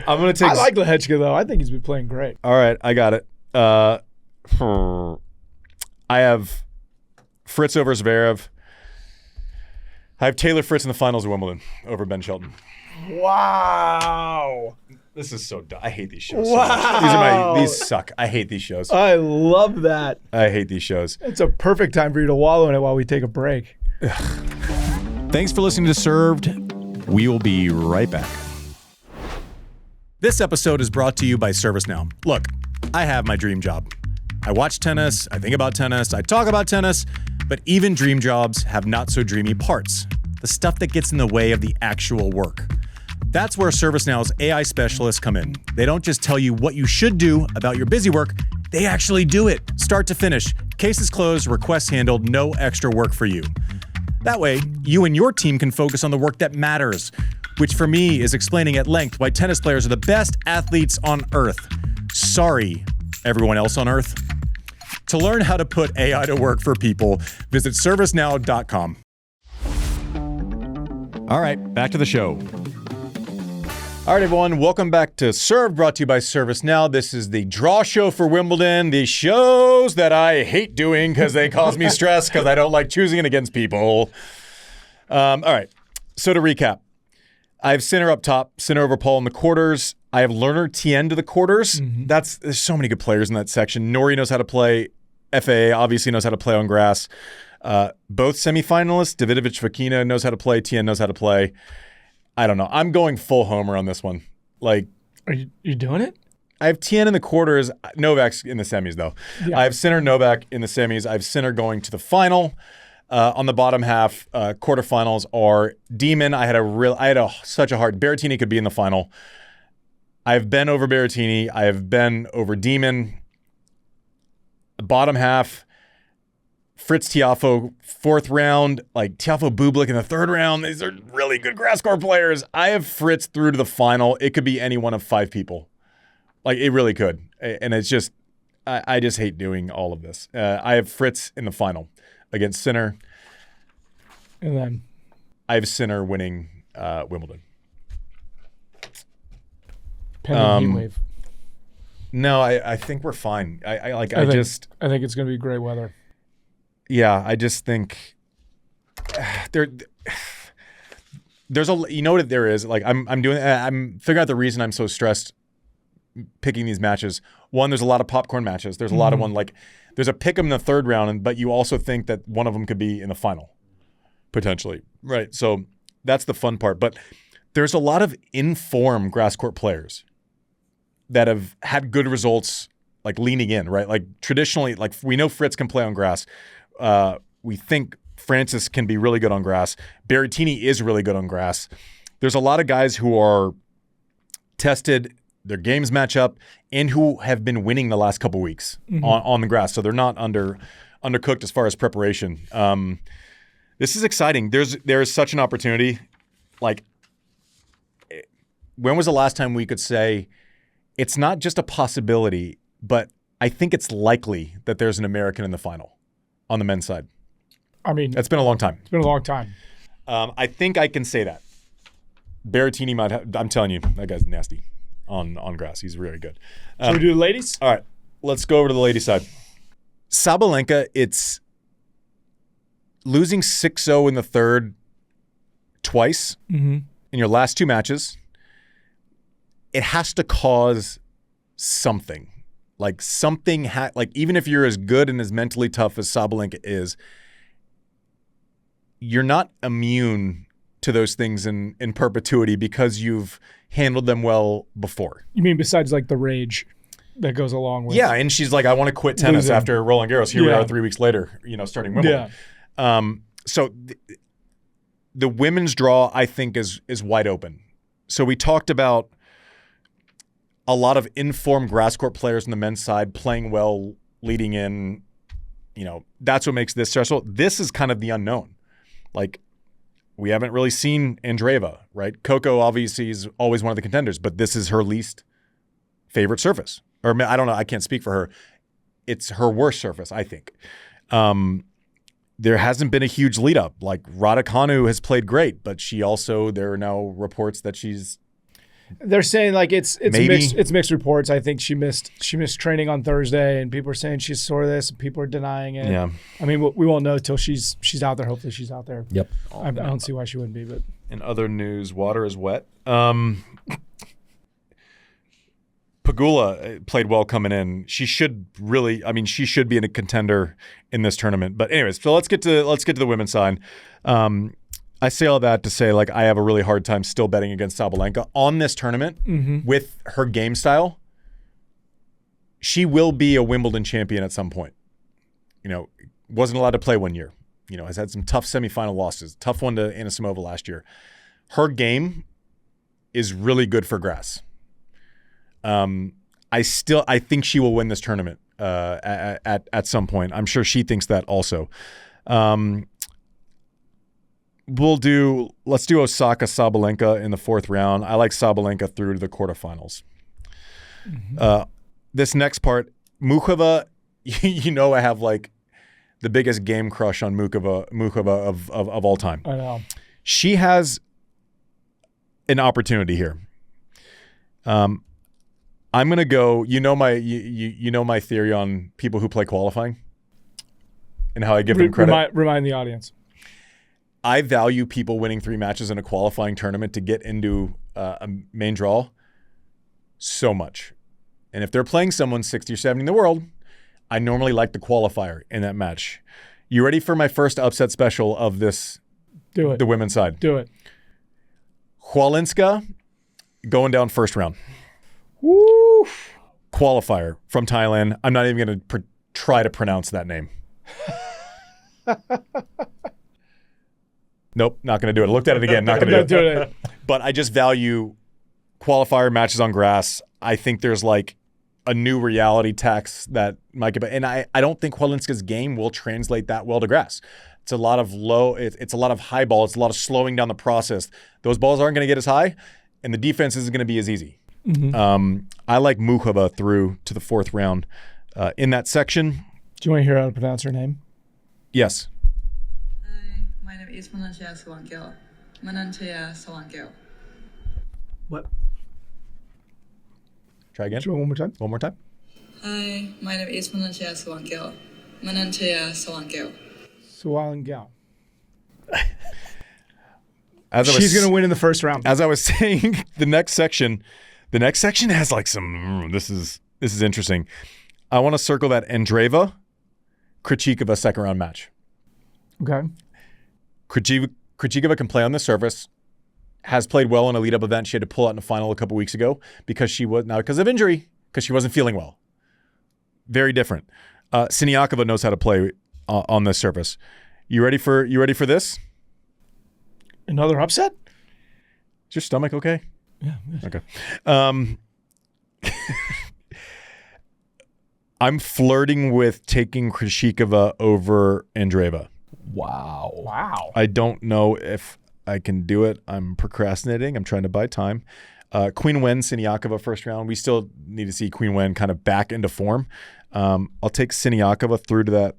gonna take.
I like Lehechka though. I think he's been playing great.
All right, I got it. I have Fritz over Zverev. I have Taylor Fritz in the finals of Wimbledon over Ben Shelton.
Wow.
This is so dumb. I hate these shows.
Wow.
These suck. I hate these shows.
I love that.
I hate these shows.
It's a perfect time for you to wallow in it while we take a break.
Thanks for listening to Served. We will be right back. This episode is brought to you by ServiceNow. Look, I have my dream job. I watch tennis, I think about tennis, I talk about tennis, but even dream jobs have not so dreamy parts. The stuff that gets in the way of the actual work. That's where ServiceNow's AI specialists come in. They don't just tell you what you should do about your busy work, they actually do it, start to finish. Cases closed, requests handled, no extra work for you. That way, you and your team can focus on the work that matters, which for me is explaining at length why tennis players are the best athletes on Earth. Sorry, everyone else on Earth. To learn how to put AI to work for people, visit ServiceNow.com. All right, back to the show. All right, everyone, welcome back to Serve, brought to you by ServiceNow. This is the draw show for Wimbledon, the shows that I hate doing because they cause me stress because I don't like choosing it against people. All right, so to recap, I have Sinner up top, Sinner over Paul in the quarters. I have Lerner Tien to the quarters. There's so many good players in that section. Norrie knows how to play. FAA obviously knows how to play on grass. Both semifinalists, Davidovich Fokina knows how to play, Tien knows how to play. I don't know. I'm going full homer on this one. Like,
are you doing it?
I have Tien in the quarters. Novak's in the semis, though. Yeah. I have Sinner, Novak in the semis. I have Sinner going to the final. On the bottom half, quarterfinals are Demon. I had such a hard. Berrettini could be in the final. I have Ben over Berrettini. I have Ben over Demon. Bottom half, Fritz Tiafoe, fourth round, like Tiafoe Bublik in the third round. These are really good grass court players. I have Fritz through to the final. It could be any one of 5 people. Like, it really could. And it's just, I just hate doing all of this. I have Fritz in the final against Sinner.
And then
I have Sinner winning Wimbledon.
Pending heat wave.
No, I think we're fine. I think it's
going to be great weather.
Yeah, I just think there's you know what there is. Like I'm figuring out the reason I'm so stressed picking these matches. One, there's a lot of popcorn matches. There's a lot of one like there's a pick 'em in the third round, but you also think that one of them could be in the final potentially, right? So that's the fun part. But there's a lot of informed grass court players that have had good results, like leaning in, right? Like traditionally, like we know Fritz can play on grass. We think Francis can be really good on grass. Berrettini is really good on grass. There's a lot of guys who are tested, their games match up, and who have been winning the last couple weeks on the grass. So they're not undercooked as far as preparation. This is exciting. There is such an opportunity. Like, when was the last time we could say it's not just a possibility, but I think it's likely that there's an American in the final on the men's side?
I mean,
it's been a long time.
It's been a long time.
I think I can say that. Berrettini might have, I'm telling you, that guy's nasty on grass. He's really good.
Should we do the ladies?
All right, let's go over to the ladies' side. Sabalenka, it's losing 6-0 in the third twice in your last 2 matches. It has to cause something. Like something, like even if you're as good and as mentally tough as Sabalenka is, you're not immune to those things in perpetuity because you've handled them well before.
You mean besides like the rage that goes along with?
Yeah, and she's like, I want to quit tennis after Roland Garros. Here we are 3 weeks later, starting Wimbledon. Yeah. So the women's draw, I think, is wide open. So we talked about a lot of informed grass court players on the men's side playing well, leading in. That's what makes this stressful. This is kind of the unknown. Like, we haven't really seen Andreeva, right? Coco obviously is always one of the contenders, but this is her least favorite surface. Or I don't know. I can't speak for her. It's her worst surface, I think. There hasn't been a huge lead up. Like, Raducanu has played great, but there are now reports that
they're saying like it's mixed reports. I think she missed training on Thursday, and people are saying she's sore this, and people are denying it. Yeah. I mean, we won't know till she's out there. Hopefully, she's out there.
Yep.
I don't see why she wouldn't be. But
in other news, water is wet. Pegula played well coming in. She should be in a contender in this tournament. But anyways, so let's get to the women's side. I say all that to say, like, I have a really hard time still betting against Sabalenka on this tournament with her game style. She will be a Wimbledon champion at some point. Wasn't allowed to play one year. Has had some tough semifinal losses. Tough one to Anisimova last year. Her game is really good for grass. I think she will win this tournament at some point. I'm sure she thinks that also. Let's do Osaka Sabalenka in the 4th round. I like Sabalenka through to the quarterfinals. This next part, Muchova, I have like the biggest game crush on Muchova of all time.
I know.
She has an opportunity here. I'm gonna go. You know my theory on people who play qualifying and how I give them credit.
Remind the audience.
I value people winning 3 matches in a qualifying tournament to get into a main draw so much. And if they're playing someone 60 or 70 in the world, I normally like the qualifier in that match. You ready for my first upset special of this?
Do it.
The women's side.
Do it.
Hwalinska going down 1st round.
Woo!
Qualifier from Thailand. I'm not even going to try to pronounce that name. Nope, not going to do it. I looked at it again, not going to do it. But I just value qualifier matches on grass. I think there's like a new reality tax that might get, and I don't think Hwalinska's game will translate that well to grass. It's a lot of it's a lot of high ball. It's a lot of slowing down the process. Those balls aren't going to get as high, and the defense isn't going to be as easy. I like Muchova through to the 4th round in that section.
Do you want to hear how to pronounce her name?
Yes.
Hi, my name is Markéta Vondroušová.
What?
Try again.
One more time.
One more time.
Hi, my name is Markéta Vondroušová.
Sabalenka.
She's
going to win in the 1st round.
As I was saying, the next section has like some. This is interesting. I want to circle that Andreeva, Krejcikova 2nd round match.
Okay.
Krejcikova can play on the surface. Has played well in a lead-up event. She had to pull out in the final a couple weeks ago because of injury, because she wasn't feeling well. Very different. Siniakova knows how to play on this surface. You ready for this?
Another upset?
Is your stomach okay?
Yeah.
Okay. I'm flirting with taking Krejcikova over Andreeva.
Wow.
I don't know if I can do it. I'm procrastinating. I'm trying to buy time. Queen Wen, Siniakova 1st round. We still need to see Queen Wen kind of back into form. I'll take Siniakova through to that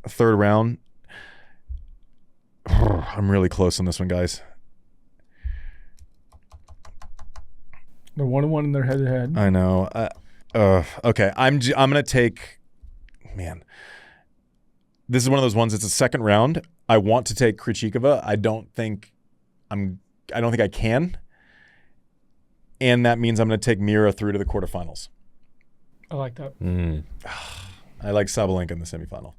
3rd round. I'm really close on this one, guys.
They're 1-1 in their head-to-head.
I know. Okay, I'm gonna take. Man, this is one of those ones. It's a 2nd round. I want to take Krejcikova. I don't think I can. And that means I'm going to take Mira through to the quarterfinals.
I like that.
I like Sabalenka in the semifinal.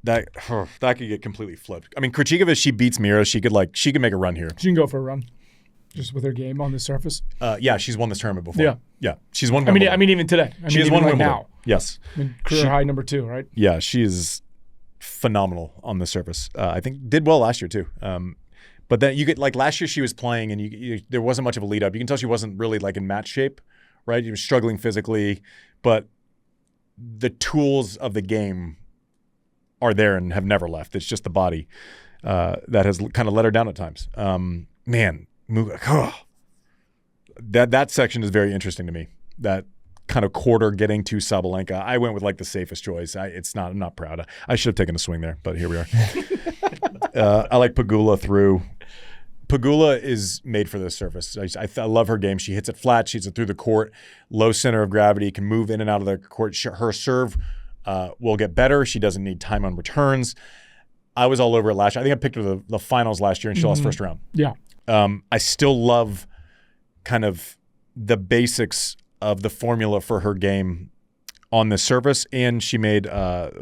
That could get completely flipped. I mean, Krejcikova, she beats Mira. She could make a run here.
She can go for a run, just with her game on the surface.
Yeah, she's won this tournament before. Yeah, she's won.
I mean, even today.
She has won Wimbledon
now.
Yes.
Career high number 2, right?
Yeah, she is phenomenal on the surface. I think did well last year too. But then you get like last year she was playing and there wasn't much of a lead up. You can tell she wasn't really like in match shape, right? She was struggling physically, but the tools of the game are there and have never left. It's just the body that has kind of let her down at times. That section is very interesting to me. That kind of quarter getting to Sabalenka. I went with like the safest choice. I'm not proud. I should have taken a swing there, but here we are. I like Pegula through. Pegula is made for this surface. I love her game. She hits it flat. She hits it through the court. Low center of gravity. Can move in and out of the court. Her serve will get better. She doesn't need time on returns. I was all over it last year. I think I picked her the finals last year and she lost 1st round.
Yeah.
I still love kind of the basics of the formula for her game on this surface. And she made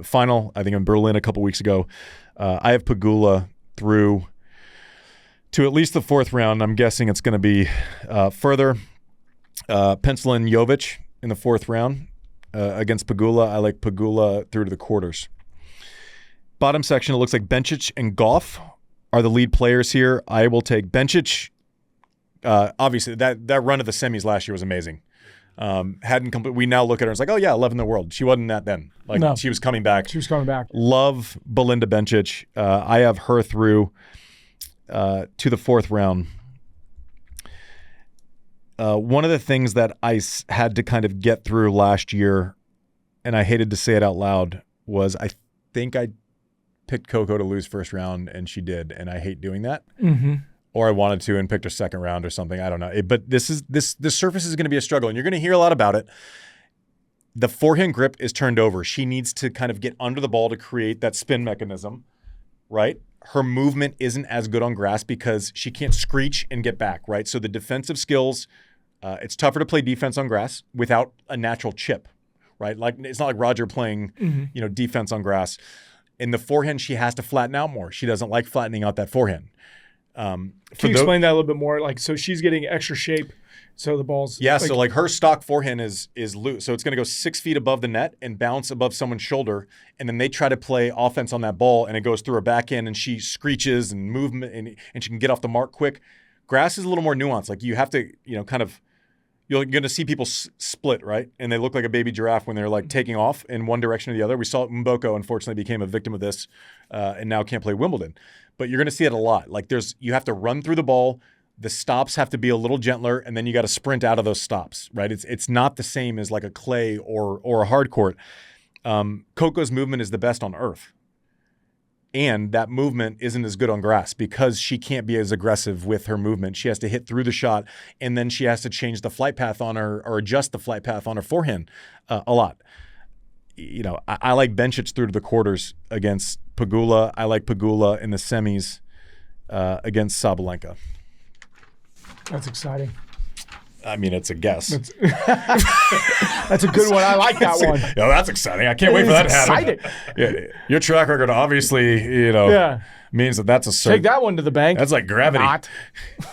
final, I think in Berlin a couple weeks ago. I have Pegula through to at least the 4th round. I'm guessing it's going to be further. Pencil in Jovic in the 4th round against Pegula. I like Pegula through to the quarters. Bottom section, it looks like Bencic and Gauff are the lead players here. I will take Bencic. Obviously, that run of the semis last year was amazing. We now look at her and it's like, oh yeah, 11th in the world. She wasn't that then. Like
No.
she was coming back.
She was coming back.
Love Belinda Bencic. I have her through to the fourth round. One of the things that I had to kind of get through last year, and I hated to say it out loud, was I think I picked Coco to lose first round, and she did, and I hate doing that.
Mm-hmm.
Or I wanted to and picked her second round or something. I don't know. But this surface is going to be a struggle, and you're going to hear a lot about it. The forehand grip is turned over. She needs to kind of get under the ball to create that spin mechanism, right? Her movement isn't as good on grass because she can't screech and get back, right? So the defensive skills, it's tougher to play defense on grass without a natural chip, right? Like it's not like Roger playing, defense on grass. In the forehand, she has to flatten out more. She doesn't like flattening out that forehand.
Can you explain that a little bit more? Like, so she's getting extra shape, so the ball's
so like her stock forehand is loose, so it's going to go 6 feet above the net and bounce above someone's shoulder, and then they try to play offense on that ball, and it goes through her backhand, and she screeches and movement, and she can get off the mark quick. Grass is a little more nuanced. Like you have to, kind of. You're going to see people split, right? And they look like a baby giraffe when they're like taking off in one direction or the other. We saw Mboko, unfortunately, became a victim of this and now can't play Wimbledon. But you're going to see it a lot. Like you have to run through the ball. The stops have to be a little gentler, and then you got to sprint out of those stops, right? It's not the same as like a clay or a hard court. Coco's movement is the best on earth. And that movement isn't as good on grass because she can't be as aggressive with her movement. She has to hit through the shot, and then she has to change the flight path on her or adjust the flight path on her forehand a lot. I like Bencic through to the quarters against Pegula. I like Pegula in the semis against Sabalenka.
That's exciting.
I mean, it's a guess.
That's a good one. I like that one.
Yeah, that's exciting. I can't wait for that to happen. Yeah, your track record obviously, means that's a certain.
Take that one to the bank.
That's like gravity.
Not.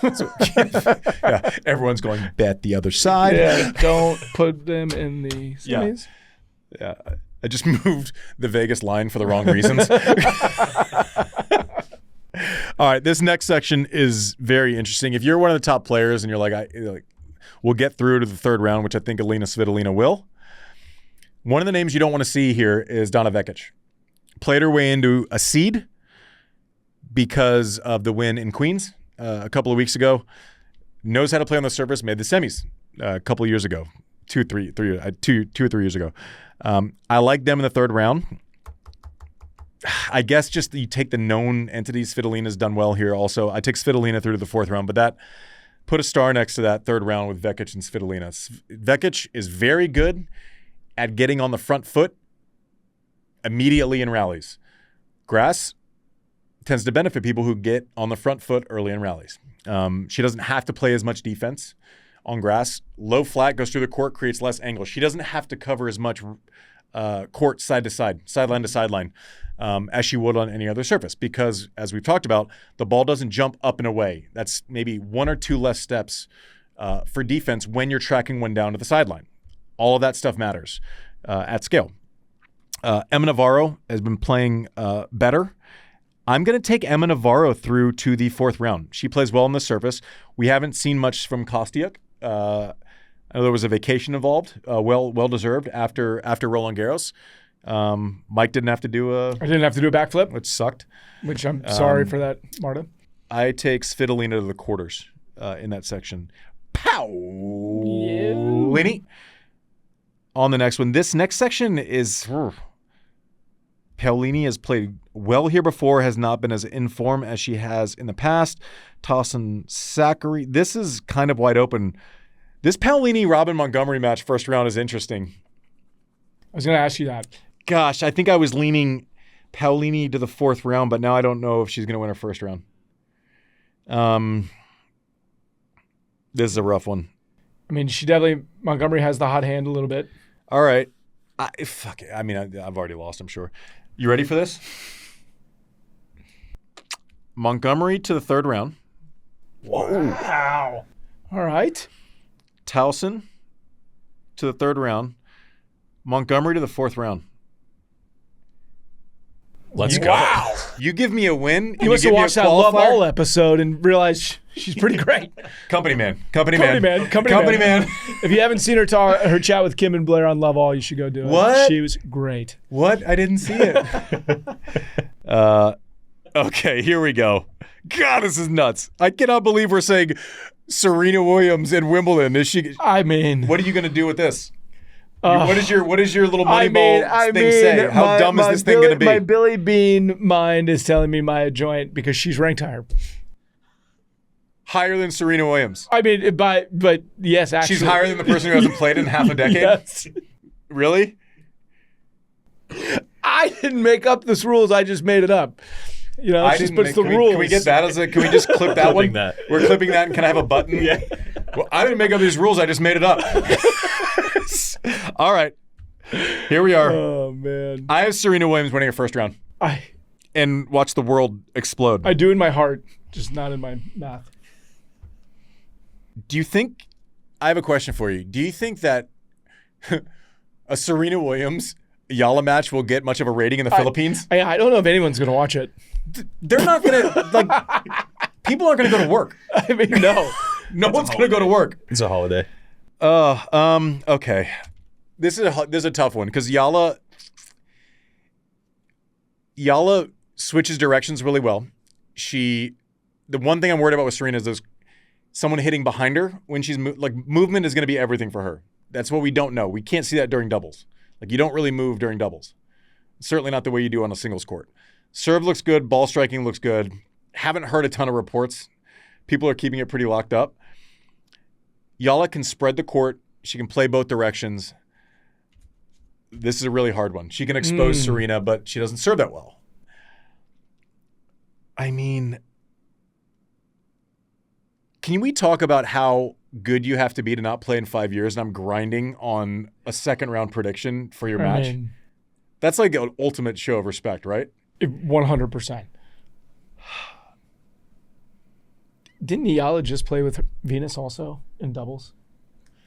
Yeah, everyone's going bet the other side.
Yeah, don't put them in the semis.
Yeah, I just moved the Vegas line for the wrong reasons. All right, this next section is very interesting. If you're one of the top players and you're like, we'll get through to the third round, which I think Aryna Svitolina will. One of the names you don't want to see here is Donna Vekic. Played her way into a seed because of the win in Queens a couple of weeks ago. Knows how to play on the surface, made the semis a couple of years ago, 2 or 3 years ago. I like them in the third round. I guess just you take the known entities. Svitolina's done well here also. I take Svitolina through to the fourth round, but that put a star next to that third round with Vekic and Svitolina. Vekic is very good at getting on the front foot immediately in rallies. Grass tends to benefit people who get on the front foot early in rallies. She doesn't have to play as much defense on grass. Low flat goes through the court, creates less angle. She doesn't have to cover as much court side to side, sideline to sideline, as she would on any other surface because, as we've talked about, the ball doesn't jump up and away. That's maybe 1 or 2 less steps for defense when you're tracking one down to the sideline. All of that stuff matters at scale. Emma Navarro has been playing better. I'm going to take Emma Navarro through to the fourth round. She plays well on the surface. We haven't seen much from Kostyuk. I know there was a vacation involved, well-deserved after Roland Garros. Mike didn't have to do a
backflip,
which sucked.
Which I'm sorry for that, Marta.
I take Svitolina to the quarters in that section. Pow!
Yeah.
Lenny. On the next one. This next section is... Paolini has played well here before, has not been as in form as she has in the past. Tauson Sakari. This is kind of wide open. This Paolini-Robin Montgomery match first round is interesting.
I was going to ask you that.
Gosh, I think I was leaning Paolini to the fourth round, but now I don't know if she's going to win her first round. This is a rough one.
I mean, Montgomery has the hot hand a little bit.
All right. Fuck it. I mean, I've already lost, I'm sure. You ready for this? Montgomery to the third round.
Wow. All right.
Towson to the third round. Montgomery to the fourth round.
Let's go.
Wow.
You give me a win.
You must have watched that Love All episode and realized She's pretty great.
Company man.
If you haven't seen her chat with Kim and Blair on Love All, you should go do it.
What?
She was great.
What? I didn't see it. Okay, here we go. God, this is nuts. I cannot believe we're saying Serena Williams in Wimbledon. Is she?
I mean,
what are you going to do with this? What is your little Moneyball thing say? How dumb is this thing going to be?
My Billy Bean mind is telling me Maya Joint because she's ranked higher.
Higher than Serena Williams.
I mean, but yes, actually.
She's higher than the person who hasn't played in half a decade?
Yes.
Really?
I didn't make up this rules. I just made it up. You know, she just puts the rules.
Can we get that as a? Can we just clip that one? We're clipping that, and can I have a button?
Yeah.
Well, I didn't make up these rules. I just made it up. All right. Here we are.
Oh man.
I have Serena Williams winning her first round. And watch the world explode.
I do in my heart, just not in my math.
Do you think? I have a question for you. Do you think that a Serena Williams Yala match will get much of a rating in the Philippines?
I don't know if anyone's going to watch it.
They're not going to, like, people aren't going to go to work.
I mean, no.
No one's going to go to work.
It's a holiday.
Okay. This is a tough one because Yala switches directions really well. The one thing I'm worried about with Serena is there's someone hitting behind her when she's movement is going to be everything for her. That's what we don't know. We can't see that during doubles. Like, you don't really move during doubles. Certainly not the way you do on a singles court. Serve looks good. Ball striking looks good. Haven't heard a ton of reports. People are keeping it pretty locked up. Yala can spread the court. She can play both directions. This is a really hard one. She can expose Serena, but she doesn't serve that well. I mean, can we talk about how good you have to be to not play in 5 years, and I'm grinding on a second round prediction for your match? That's like an ultimate show of respect, right?
100%. Didn't Yala just play with Venus also in doubles?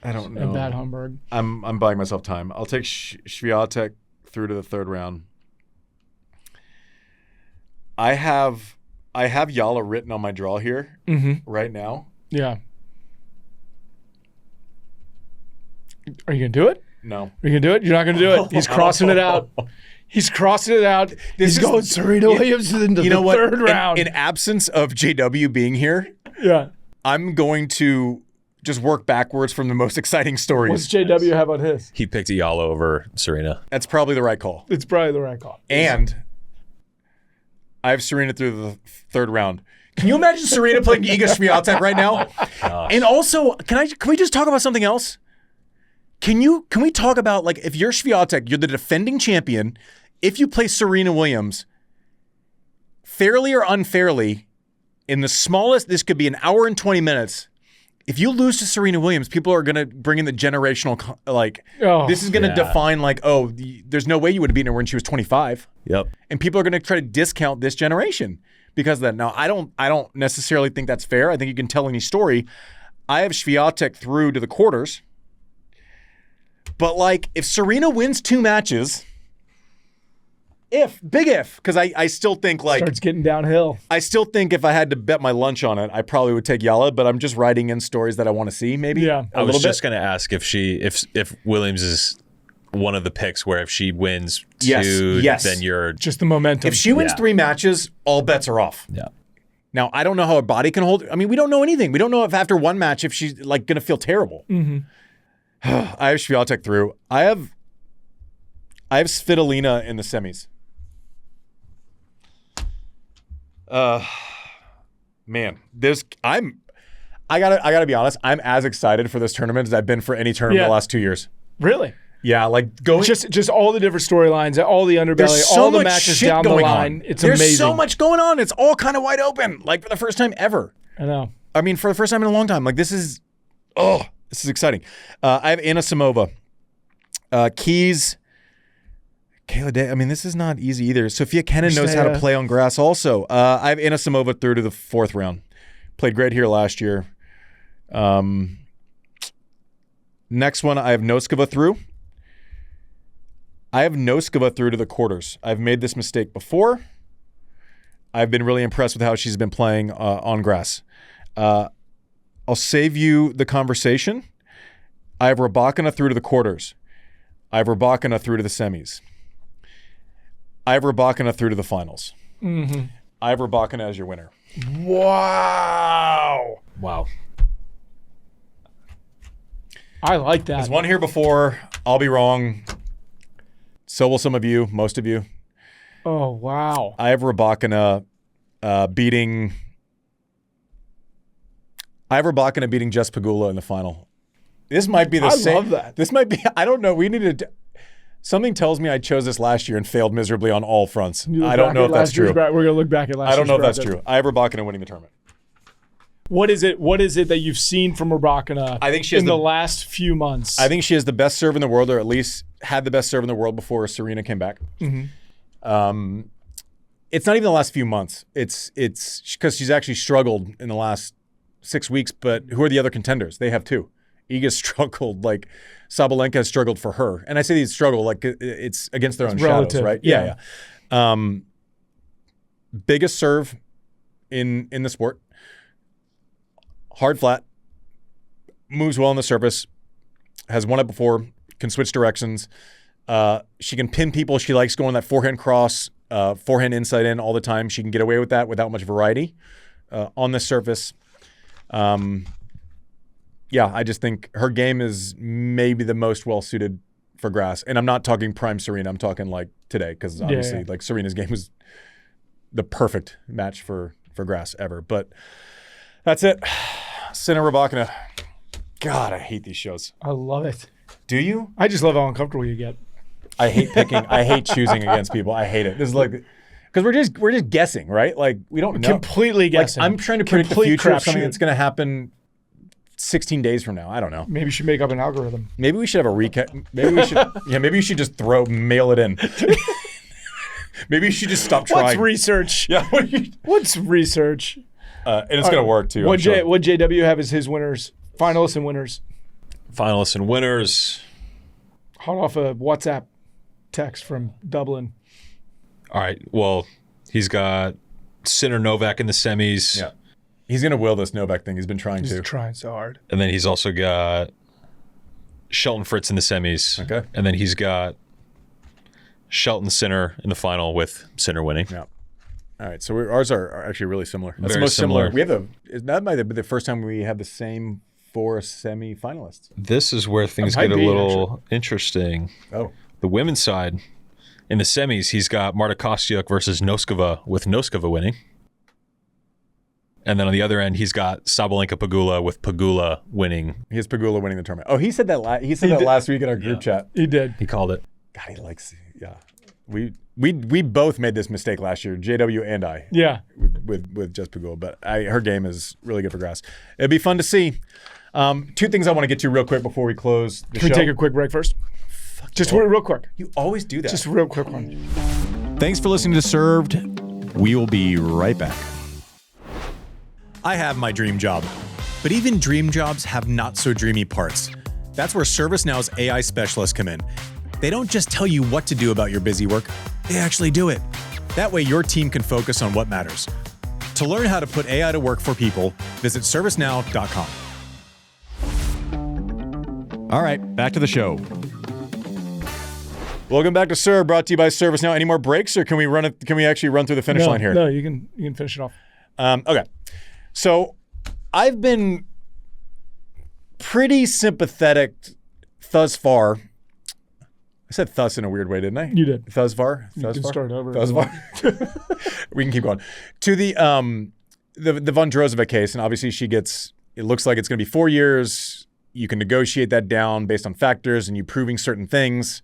I don't know.
In Bad Homburg.
I'm buying myself time. I'll take Świątek through to the third round. I have Yala written on my draw here right now.
Yeah. Are you going to do it?
No.
Are you going to do it? You're not going to do it. He's crossing it out. He's crossing it out. He's going Serena Williams into the third round.
In absence of JW being here, I'm going to just work backwards from the most exciting stories.
What's JW have on his?
He picked Yala over Serena.
That's probably the right call.
It's probably the right call.
And I have Serena through the third round. Can you imagine Serena playing Iga Świątek right now?
Gosh.
And also, can we just talk about something else? Can we talk about, like, if you're Świątek, you're the defending champion, if you play Serena Williams, fairly or unfairly, in the smallest, this could be an hour and 20 minutes, if you lose to Serena Williams, people are going to bring in the generational, this is going to define, there's no way you would have beaten her when she was 25.
Yep.
And people are going to try to discount this generation because of that. Now, I don't necessarily think that's fair. I think you can tell any story. I have Świątek through to the quarters. But, if Serena wins 2 matches, big if, because I still think,
starts getting downhill.
I still think if I had to bet my lunch on it, I probably would take Yala, but I'm just writing in stories that I want to see, maybe.
Yeah.
I was just going to ask if Williams is one of the picks where if she wins 2, then you're...
Just the momentum.
If she wins 3 matches, all bets are off.
Yeah.
Now, I don't know how her body can hold. I mean, we don't know anything. We don't know if after 1 match, if she's, going to feel terrible.
Mm-hmm.
I have Świątek through. I have Svitolina in the semis. Man, I gotta be honest. I'm as excited for this tournament as I've been for any tournament the last 2 years.
Really?
Yeah, going
just all the different storylines, all the underbelly, all the matches down the line. It's amazing.
There's so much going on. It's all kind of wide open, for the first time ever.
I know.
I mean, for the first time in a long time. This is exciting. I have Anna Samova, Keys, Kayla Day. I mean, this is not easy either. Sophia Kenin knows how to play on grass also. I have Anna Samova through to the 4th round. Played great here last year. Next one, I have Noskova through. I have Noskova through to the quarters. I've made this mistake before. I've been really impressed with how she's been playing on grass. I'll save you the conversation. I have Rybakina through to the quarters. I have Rybakina through to the semis. I have Rybakina through to the finals.
Mm-hmm.
I have Rybakina as your winner.
Wow.
Wow.
I like that.
There's one here before. I'll be wrong. So will some of you, most of you.
Oh, wow.
I have Rybakina beating Jess Pegula in the final. This might be the same.
I love that.
This might be, I don't know. We needed to. Something tells me I chose this last year and failed miserably on all fronts. I don't know if that's true.
We're going to look back at last year.
I don't know if that's true. I have Rybakina winning the tournament.
What is it that you've seen from Rybakina
I think she has
in the last few months?
I think she has the best serve in the world, or at least had the best serve in the world before Serena came back.
Mm-hmm.
It's not even the last few months. It's because she's actually struggled in the last 6 weeks, but who are the other contenders? They have two. Iga struggled, like Sabalenka has struggled for her. And I say these struggle like it's against their own shadows, right? Yeah. Biggest serve in the sport. Hard flat. Moves well on the surface. Has won it before. Can switch directions. She can pin people. She likes going that forehand cross, forehand inside in all the time. She can get away with that without much variety on the surface. I just think her game is maybe the most well-suited for grass. And I'm not talking prime Serena. I'm talking like today because obviously like Serena's game was the perfect match for grass ever. But that's it. Sinner, Rybakina. God, I hate these shows.
I love it.
Do you?
I just love how uncomfortable you get.
I hate picking. I hate choosing against people. I hate it. This is like, because we're just guessing, right? Like we don't know.
Completely guessing.
Like, I'm trying to predict the future of something that's going to happen 16 days from now. I don't know.
Maybe you should make up an algorithm.
Maybe we should have a recap. Maybe we should. Maybe you should just mail it in. Maybe you should just stop trying.
What's research?
Yeah.
What's research?
And it's going to work too.
What JW have as his winners, finalists and winners?
Finalists and winners.
Hot off a WhatsApp text from Dublin.
All right. Well, he's got Sinner Novak in the semis.
Yeah. He's going to will this Novak thing. He's been trying to.
He's trying so hard.
And then he's also got Shelton Fritz in the semis.
Okay.
And then he's got Shelton Sinner in the final with Sinner winning.
Yeah. All right. So ours are actually really similar. That's
Very
the most similar.
similar.
That might be the first time we have the same 4 semi-finalists.
This is where things get a little interesting.
Oh.
The women's side, in the semis, he's got Marta Kostyuk versus Noskova, with Noskova winning. And then on the other end, he's got Sabalenka Pegula with Pegula winning.
He has Pegula winning the tournament. Oh, he said that. Last week in our group chat.
He did.
He called it.
God, he likes. Yeah. We both made this mistake last year, JW and I.
Yeah.
With Jess Pegula, but her game is really good for grass. It'd be fun to see. 2 things I want to get to real quick before we close the show.
Can we take a quick break first? Just real quick.
You always do that.
Just a real quick one.
Thanks for listening to Served. We will be right back. I have my dream job, but even dream jobs have not so dreamy parts. That's where ServiceNow's AI specialists come in. They don't just tell you what to do about your busy work, they actually do it. That way your team can focus on what matters. To learn how to put AI to work for people, visit servicenow.com. All right, back to the show. Welcome back to Serve, brought to you by ServiceNow. Any more breaks, or can we actually run through the finish line here?
No, you can finish it off.
Okay. So I've been pretty sympathetic thus far. I said thus in a weird way, didn't I?
You did.
Thus far?
You can start over.
Thus far. We can keep going. To the Vondrousova case, and obviously it looks like it's going to be 4 years. You can negotiate that down based on factors and you proving certain things.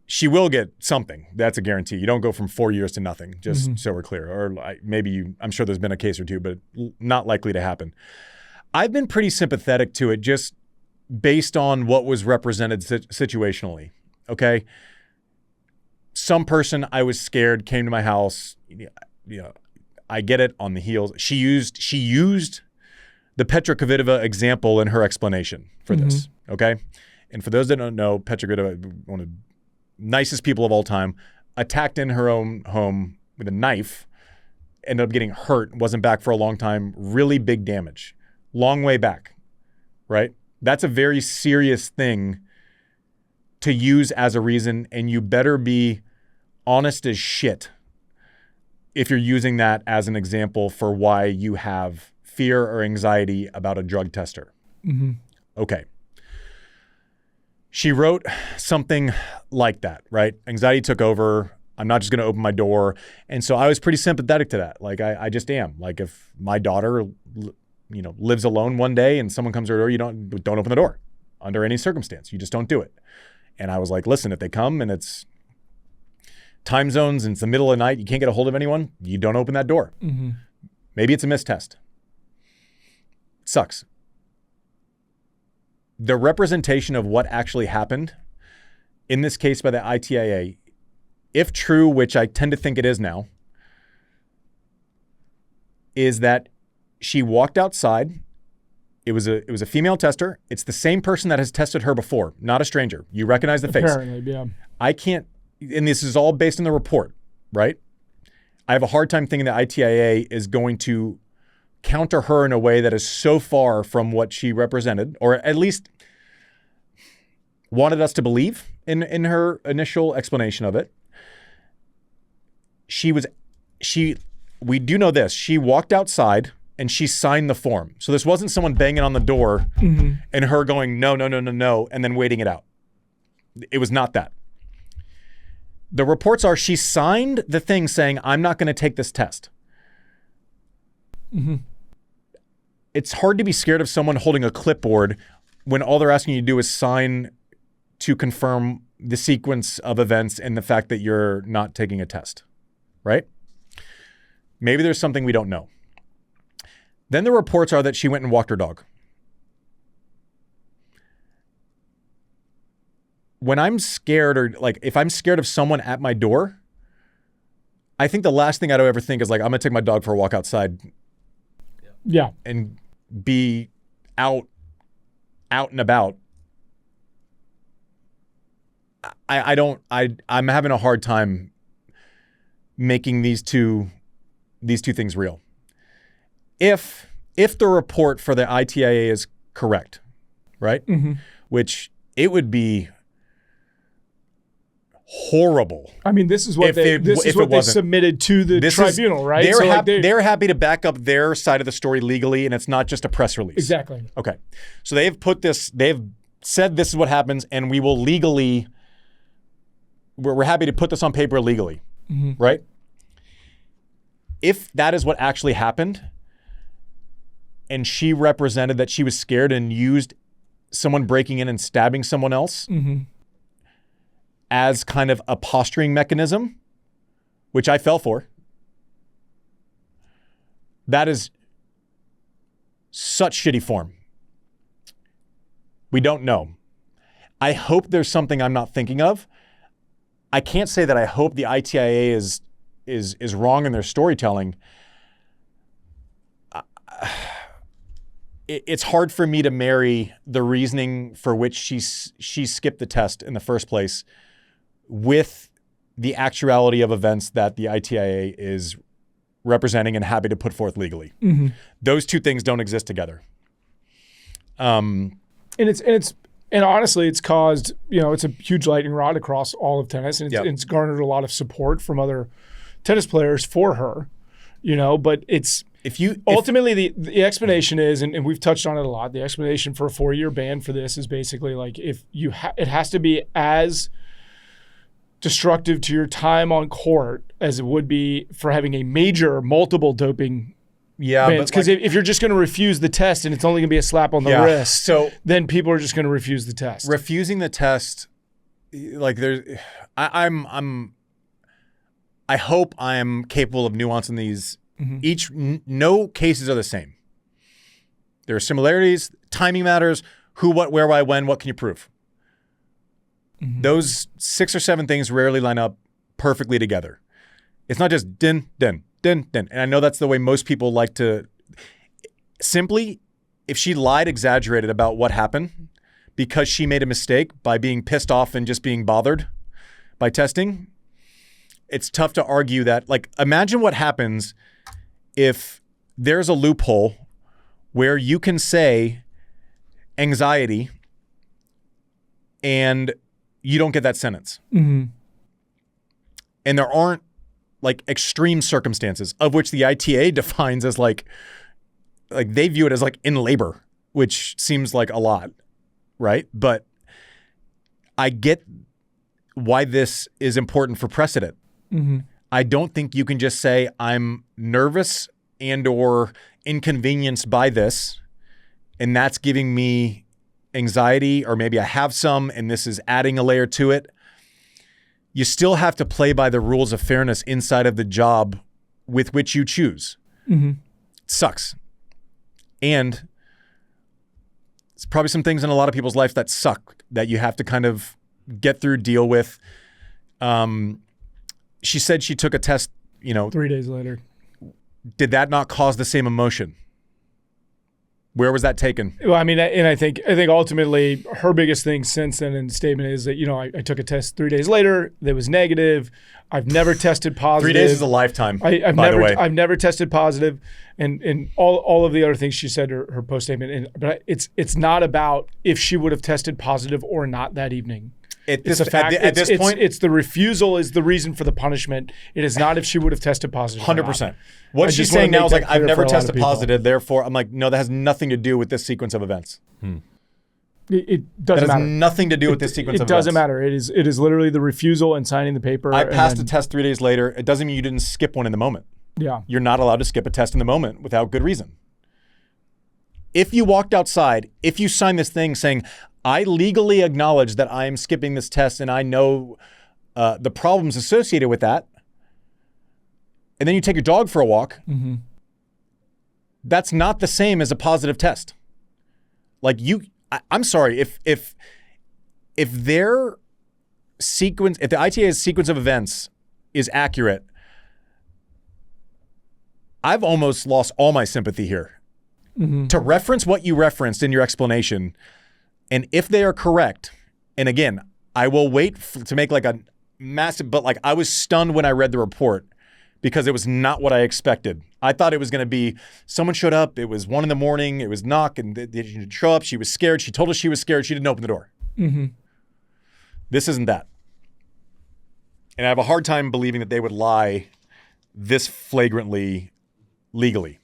She will get something. That's a guarantee. You don't go from 4 years to nothing, just so we're clear. Or I'm sure there's been a case or two, but not likely to happen. I've been pretty sympathetic to it just based on what was represented situationally. Okay. Some person I was scared came to my house. I get it on the heels. She used the Petra Kvitova example in her explanation for this. Okay. And for those that don't know, Petra Kvitova, one of the nicest people of all time, attacked in her own home with a knife ended up getting hurt, wasn't back for a long time, really big damage, long way back, right? That's a very serious thing to use as a reason, and you better be honest as shit if you're using that as an example for why you have fear or anxiety about a drug tester.
Mm-hmm.
Okay. She wrote something like that, right? Anxiety took over. I'm not just going to open my door. And so I was pretty sympathetic to that. Like I just am. Like if my daughter, lives alone one day and someone comes to her door, you don't open the door under any circumstance. You just don't do it. And I was like, listen, if they come and it's time zones and it's the middle of the night, you can't get a hold of anyone, you don't open that door.
Mm-hmm.
Maybe it's a missed test. It sucks. The representation of what actually happened in this case by the ITIA, if true, which I tend to think it is now, is that she walked outside. It was a female tester. It's the same person that has tested her before, not a stranger. You recognize the face.
Apparently, yeah.
I can't, and this is all based on the report, right? I have a hard time thinking that ITIA is going to counter her in a way that is so far from what she represented, or at least wanted us to believe in her initial explanation of it. We do know this. She walked outside and she signed the form. So this wasn't someone banging on the door and her going, no, and then waiting it out. It was not that. The reports are she signed the thing saying, I'm not going to take this test.
Mm-hmm.
It's hard to be scared of someone holding a clipboard when all they're asking you to do is sign to confirm the sequence of events and the fact that you're not taking a test, right? Maybe there's something we don't know. Then the reports are that she went and walked her dog. When I'm scared, or like if I'm scared of someone at my door, I think the last thing I'd ever think is like, I'm going to take my dog for a walk outside.
Yeah.
And be out and about. I'm having a hard time making these two things real. If the report for the ITIA is correct, right?
Mm-hmm.
Which it would be horrible.
I mean, this is what they submitted to the tribunal, right?
They're happy to back up their side of the story legally, and it's not just a press release.
Exactly.
Okay. So they've said this is what happens, and we will legally, we're happy to put this on paper legally, right? If that is what actually happened, and she represented that she was scared and used someone breaking in and stabbing someone else as kind of a posturing mechanism, which I fell for, that is such shitty form. We don't know. I hope there's something I'm not thinking of. I can't say that I hope the ITIA is wrong in their storytelling. It's hard for me to marry the reasoning for which she skipped the test in the first place with the actuality of events that the ITIA is representing and happy to put forth legally.
Mm-hmm.
Those two things don't exist together.
And honestly, it's caused, it's a huge lightning rod across all of tennis, and it's garnered a lot of support from other tennis players for her, but it's ultimately the explanation is, and we've touched on it a lot, the explanation for a 4-year ban for this is basically like if it has to be as destructive to your time on court as it would be for having a major multiple doping bans. Because if you're just going to refuse the test and it's only going to be a slap on the wrist,
so
then people are just going to refuse the test.
Refusing the test, like I hope I'm capable of nuancing these. No cases are the same. There are similarities, timing matters, who, what, where, why, when, what can you prove? Those 6 or 7 things rarely line up perfectly together. It's not just din. And I know that's the way most people like to. Simply, if she lied, exaggerated about what happened because she made a mistake by being pissed off and just being bothered by testing, it's tough to argue that. Like, imagine what happens if there's a loophole where you can say anxiety and you don't get that sentence.
Mm-hmm.
And there aren't like extreme circumstances, of which the ITA defines as like they view it as like in labor, which seems like a lot, right? But I get why this is important for precedent.
Mm-hmm.
I don't think you can just say I'm nervous and or inconvenienced by this, and that's giving me anxiety, or maybe I have some and this is adding a layer to it. You still have to play by the rules of fairness inside of the job with which you choose.
Mm-hmm.
It sucks. And it's probably some things in a lot of people's life that suck that you have to kind of get through, deal with. She said she took a test,
3 days later.
Did that not cause the same emotion? Where was that taken?
Well, I mean, and I think ultimately her biggest thing since then in the statement is that, I took a test 3 days later that was negative. I've never tested positive.
3 days is a lifetime, by the way.
I've never tested positive, and all of the other things she said her post statement. But it's not about if she would have tested positive or not that evening.
At this point,
it's the refusal is the reason for the punishment. It is not if she would have tested positive.
100%. What she's saying now is like, I've never tested positive, therefore I'm like, no, that has nothing to do with this sequence of events.
It doesn't matter.
That has nothing to do with this sequence of events.
It doesn't matter. It is literally the refusal and signing the paper.
I passed a test 3 days later. It doesn't mean you didn't skip one in the moment.
Yeah.
You're not allowed to skip a test in the moment without good reason. If you walked outside, if you signed this thing saying, I legally acknowledge that I am skipping this test and I know the problems associated with that, and then you take your dog for a walk, that's not the same as a positive test. Like I'm sorry, if their sequence, if the ITA's sequence of events is accurate, I've almost lost all my sympathy here. To reference what you referenced in your explanation, and if they are correct, and again, I will wait to make like a massive, but like I was stunned when I read the report because it was not what I expected. I thought it was going to be someone showed up, it was 1 a.m, it was knock, and they didn't show up, she was scared, she told us she was scared, she didn't open the door. This isn't that. And I have a hard time believing that they would lie this flagrantly legally.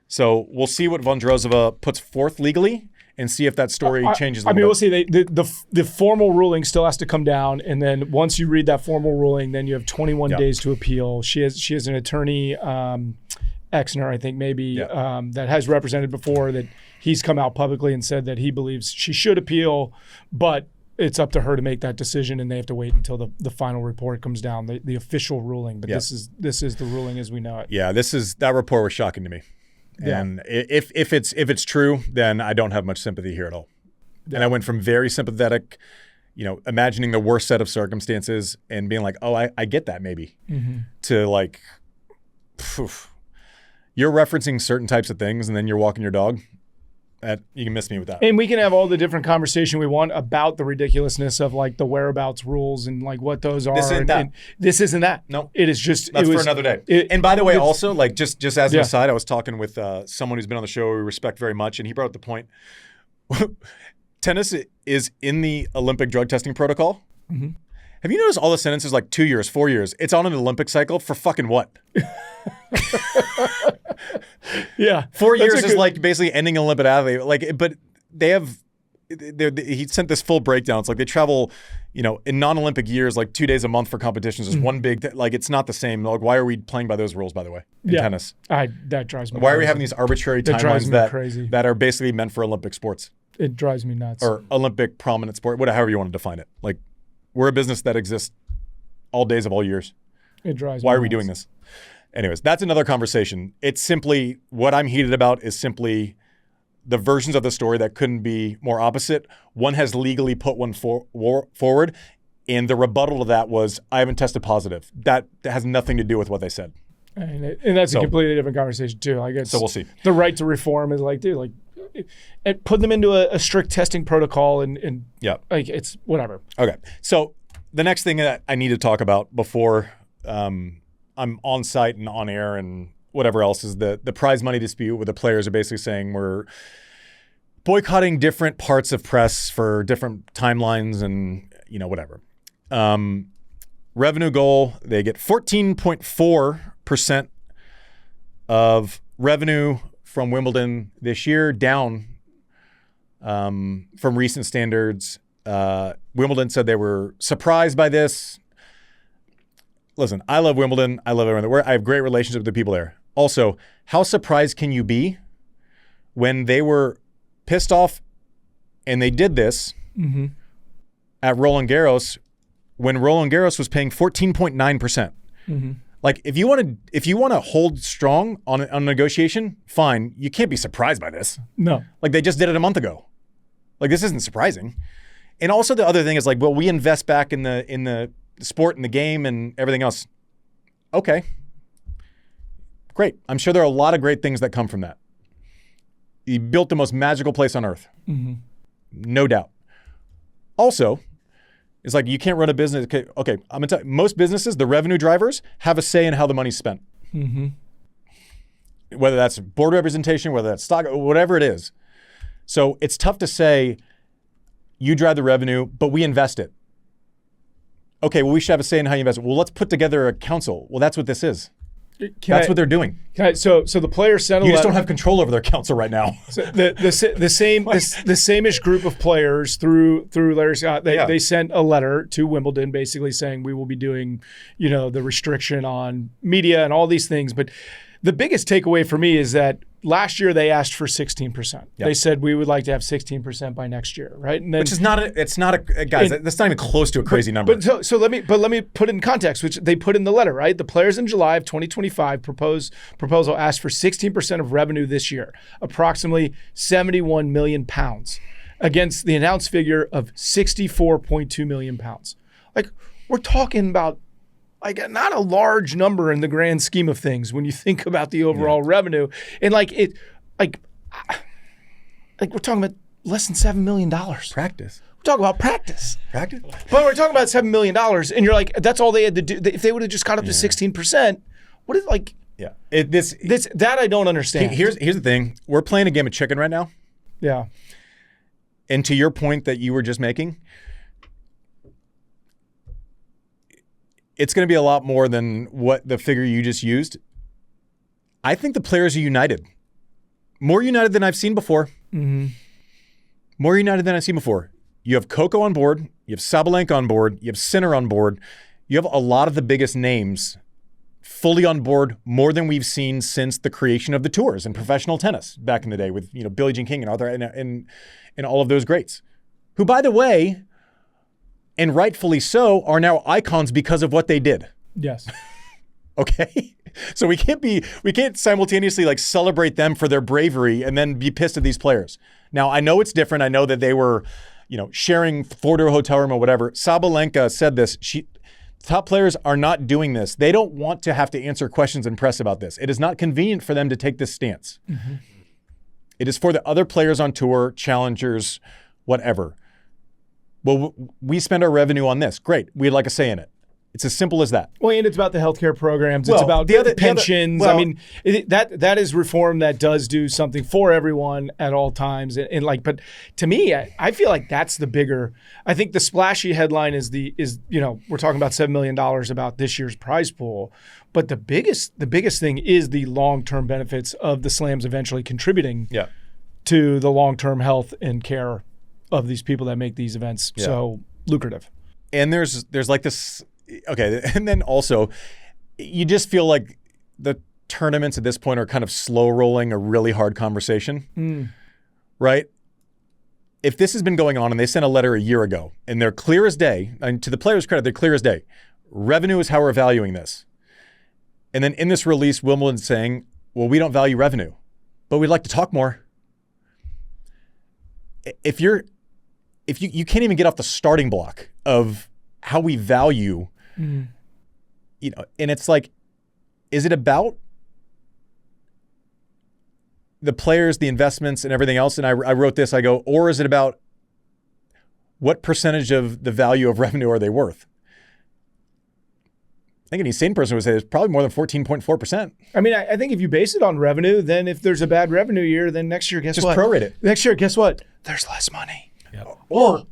So we'll see what Vondrousova puts forth legally and see if that story changes a little bit.
We'll see. The formal ruling still has to come down, and then once you read that formal ruling, then you have 21 days to appeal. She has an attorney, Exner, I think maybe, that has represented before, that he's come out publicly and said that he believes she should appeal, but it's up to her to make that decision, and they have to wait until the final report comes down, the official ruling. But this is the ruling as we know it.
Yeah, that report was shocking to me.
Yeah.
And if it's true, then I don't have much sympathy here at all. Yeah. And I went from very sympathetic, imagining the worst set of circumstances and being like, oh, I get that maybe, to like, you're referencing certain types of things and then you're walking your dog. You can miss me with that. And
we can have all the different conversation we want about the ridiculousness of like the whereabouts rules and like what those are.
This isn't that.
This isn't that.
No.
It is just.
That's for another day. And by the way, also, like just as an aside, I was talking with someone who's been on the show we respect very much, and he brought up the point. Tennis is in the Olympic drug testing protocol. Have you noticed all the sentences like 2 years, 4 years? It's on an Olympic cycle for fucking what?
Yeah,
4 years is like basically ending an Olympic athlete. Like, but he sent this full breakdown. It's like they travel, in non-Olympic years, like 2 days a month for competitions. There's one big, like it's not the same. Like, why are we playing by those rules, by the way, in tennis?
That drives me.
Why are we having these arbitrary timelines
crazy.
that are basically meant for Olympic sports?
It drives me nuts.
Or Olympic prominent sport, however you want to define it. Like, we're a business that exists all days of all years.
It drives me
Why
nuts.
are we doing this? Anyways, that's another conversation. It's simply, what I'm heated about is simply the versions of the story that couldn't be more opposite. One has legally put one forward, and the rebuttal to that was, I haven't tested positive. That has nothing to do with what they said.
And that's a completely different conversation too. Like,
so we'll see.
The right to reform is like, dude, like, and put them into a strict testing protocol and like, it's whatever.
Okay. So the next thing that I need to talk about before I'm on site and on air and whatever else is the prize money dispute where the players are basically saying we're boycotting different parts of press for different timelines and, whatever. Revenue goal, they get 14.4% of revenue from Wimbledon this year, down from recent standards. Wimbledon said they were surprised by this. Listen, I love Wimbledon. I love everyone there. I have great relationships with the people there. Also, how surprised can you be when they were pissed off and they did this at Roland Garros when Roland Garros was paying 14.9%. Like if you want to hold strong on a negotiation, fine. You can't be surprised by this.
No.
Like they just did it a month ago. Like this isn't surprising. And also the other thing is like, well, we invest back in the sport and the game and everything else. Okay. Great. I'm sure there are a lot of great things that come from that. You built the most magical place on earth. No doubt. Also, it's like you can't run a business. Okay, I'm going to tell you, most businesses, the revenue drivers, have a say in how the money's spent. Whether that's board representation, whether that's stock, whatever it is. So it's tough to say you drive the revenue, but we invest it. Okay, well, we should have a say in how you invest it. Well, let's put together a council. Well, that's what this is. That's what they're doing.
So the players sent a letter.
You just don't have control over their council right now.
So the same-ish group of players through Larry Scott. They sent a letter to Wimbledon basically saying we will be doing, the restriction on media and all these things. But the biggest takeaway for me is that last year they asked for 16%. Yep. They said we would like to have 16% by next year, right? And then,
which is that's not that's not even close to a crazy number.
But let me put it in context, which they put in the letter, right? The players in July of 2025 proposal asked for 16% of revenue this year, approximately 71 million pounds, against the announced figure of 64.2 million pounds. Like we're talking about not a large number in the grand scheme of things when you think about the overall revenue. And we're talking about less than $7 million.
Practice.
We're talking about practice.
But
we're talking about $7 million, and you're like, that's all they had to do. If they would have just got up to 16%, what is like?
Yeah.
That I don't understand.
Here's the thing. We're playing a game of chicken right now.
Yeah.
And to your point that you were just making, it's going to be a lot more than what the figure you just used. I think the players are united. More united than I've seen before. More united than I've seen before. You have Coco on board. You have Sabalenka on board. You have Sinner on board. You have a lot of the biggest names fully on board, more than we've seen since the creation of the tours in professional tennis back in the day with Billie Jean King and Arthur and all of those greats, who, by the way, and rightfully so, are now icons because of what they did.
Yes.
Okay? So we can't simultaneously celebrate them for their bravery and then be pissed at these players. Now, I know it's different. I know that they were, sharing 4-door hotel room or whatever. Sabalenka said this. Top players are not doing this. They don't want to have to answer questions in press about this. It is not convenient for them to take this stance. It is for the other players on tour, challengers, whatever. Well, we spend our revenue on this. Great. We'd like a say in it. It's as simple as that.
Well, and it's about the healthcare programs. It's about the pensions. That is reform that does do something for everyone at all times. But to me, I feel like that's the bigger. I think the splashy headline is we're talking about $7 million about this year's prize pool, but the biggest thing is the long-term benefits of the slams eventually contributing to the long-term health and care of these people that make these events so lucrative.
And there's like this. Okay, and then also, you just feel like the tournaments at this point are kind of slow rolling a really hard conversation, right? If this has been going on and they sent a letter a year ago and they're clear as day, and to the players' credit, they're clear as day. Revenue is how we're valuing this. And then in this release, Wimbledon's saying, well, we don't value revenue, but we'd like to talk more. If you can't even get off the starting block of how we value, and it's like, is it about the players, the investments, and everything else? And I wrote this, I go, or is it about what percentage of the value of revenue are they worth? think any sane person would say it's probably more than 14.4%.
I mean, I think if you base it on revenue, then if there's a bad revenue year, then next year, guess what?
Just prorate it.
Next year, guess what? There's less money. Yep. Oh,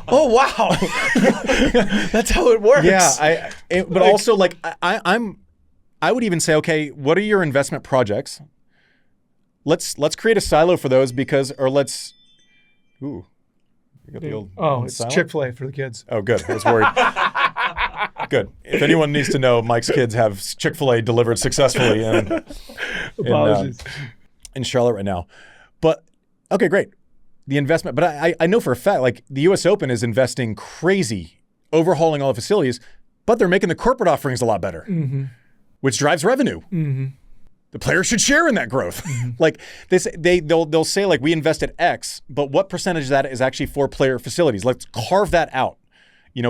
wow. That's how it works.
Yeah, but also like I would even say, okay, what are your investment projects? Let's create a silo for those you got the old
it's
silent?
Chick-fil-A for the kids.
Oh, good. I was worried. Good. If anyone needs to know, Mike's kids have Chick-fil-A delivered successfully in Charlotte right now. But okay, great. The investment, but I know for a fact, like the U.S. Open is investing crazy, overhauling all the facilities, but they're making the corporate offerings a lot better, which drives revenue. The players should share in that growth. Like they'll say like we invested X, but what percentage of that is actually for player facilities? Let's carve that out,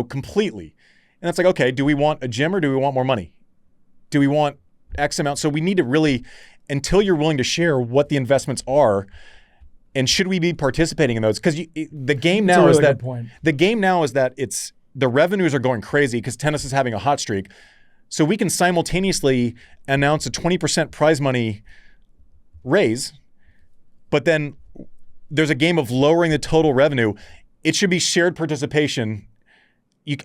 completely. And it's like, okay, do we want a gym or do we want more money? Do we want X amount? So we need to really, until you're willing to share what the investments are, and should we be participating in those? Because the game now is that the revenues are going crazy because tennis is having a hot streak. So we can simultaneously announce a 20% prize money raise, but then there's a game of lowering the total revenue. It should be shared participation.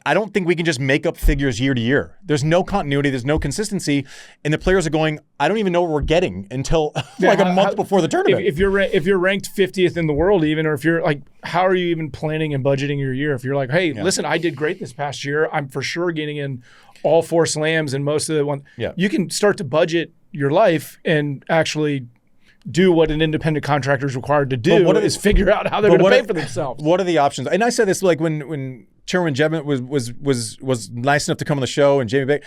I don't think we can just make up figures year to year. There's no continuity. There's no consistency. And the players are going, I don't even know what we're getting until a month before the tournament.
If you're ranked 50th in the world even, or if you're like, how are you even planning and budgeting your year? If you're like, hey, listen, I did great this past year. I'm for sure getting in all 4 slams and most of the one.
Yeah.
You can start to budget your life and actually do what an independent contractor is required to do is figure out how they're going to pay for themselves.
What are the options? And I said this like when Chairman Jevin was nice enough to come on the show and Jamie Baker,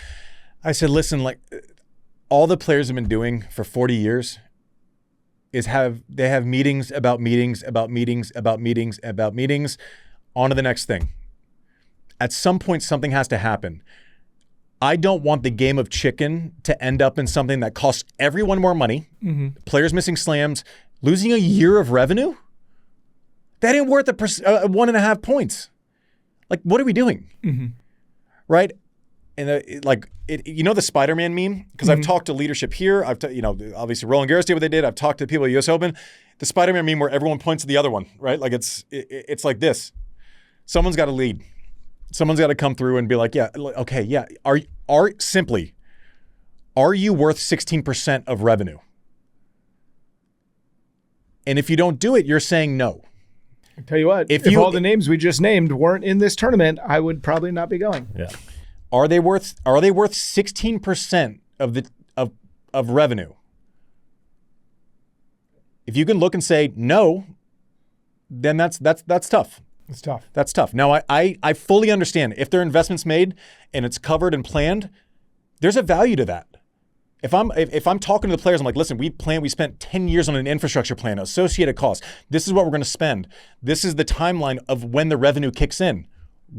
I said, listen, like all the players have been doing for 40 years is they have meetings about meetings about meetings about meetings about meetings. On to the next thing. At some point, something has to happen. I don't want the game of chicken to end up in something that costs everyone more money, players missing slams, losing a year of revenue. That ain't worth 1.5 points. Like, what are we doing? Right? And the Spider-Man meme? Because I've talked to leadership here. Obviously Roland Garros did what they did. I've talked to people at US Open. The Spider-Man meme where everyone points to the other one, right? Like it's like Someone's got to lead. Someone's got to come through and be like, yeah, okay, yeah. Are you worth 16% of revenue? And if you don't do it, you're saying no.
I tell you what, if all the names we just named weren't in this tournament, I would probably not be going.
Yeah. Are they worth 16% of revenue? If you can look and say no, then that's tough.
It's tough.
That's tough. Now, I fully understand if there are investments made and it's covered and planned, there's a value to that. If I'm talking to the players, I'm like, listen, we spent 10 years on an infrastructure plan, associated costs. This is what we're going to spend. This is the timeline of when the revenue kicks in.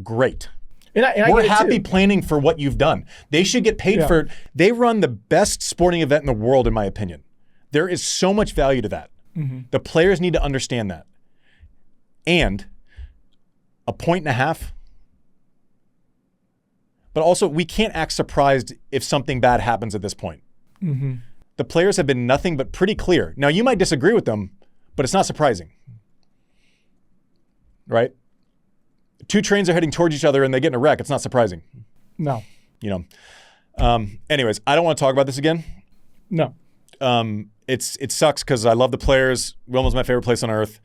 Great. And we're happy planning for what you've done. They should get paid for it. They run the best sporting event in the world, in my opinion. There is so much value to that. The players need to understand that. And 1.5 points. But also, we can't act surprised if something bad happens at this point. The players have been nothing but pretty clear. Now, you might disagree with them, but it's not surprising. Right? 2 trains are heading towards each other and they get in a wreck. It's not surprising.
No.
Anyways, I don't want to talk about this again.
No.
It sucks because I love the players. Wimbledon's my favorite place on earth.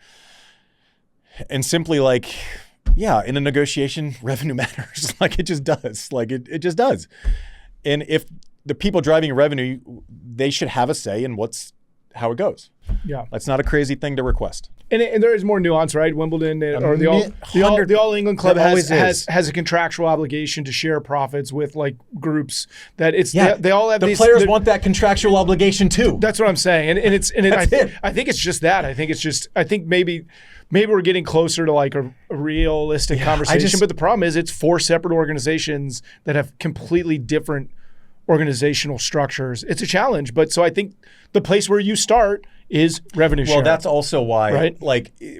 And simply in a negotiation, revenue matters. It just does. It just does. And if the people driving revenue, they should have a say in how it goes.
Yeah.
That's not a crazy thing to request.
And there is more nuance, right? Wimbledon or the All England Club has a contractual obligation to share profits with groups that they all have.
The players want that contractual obligation too.
That's what I'm saying, I think it's just that. I think maybe we're getting closer to a realistic conversation. But the problem is it's 4 separate organizations that have completely different organizational structures. It's a challenge, but so I think the place where you start is revenue share.
Well, that's also why,
right?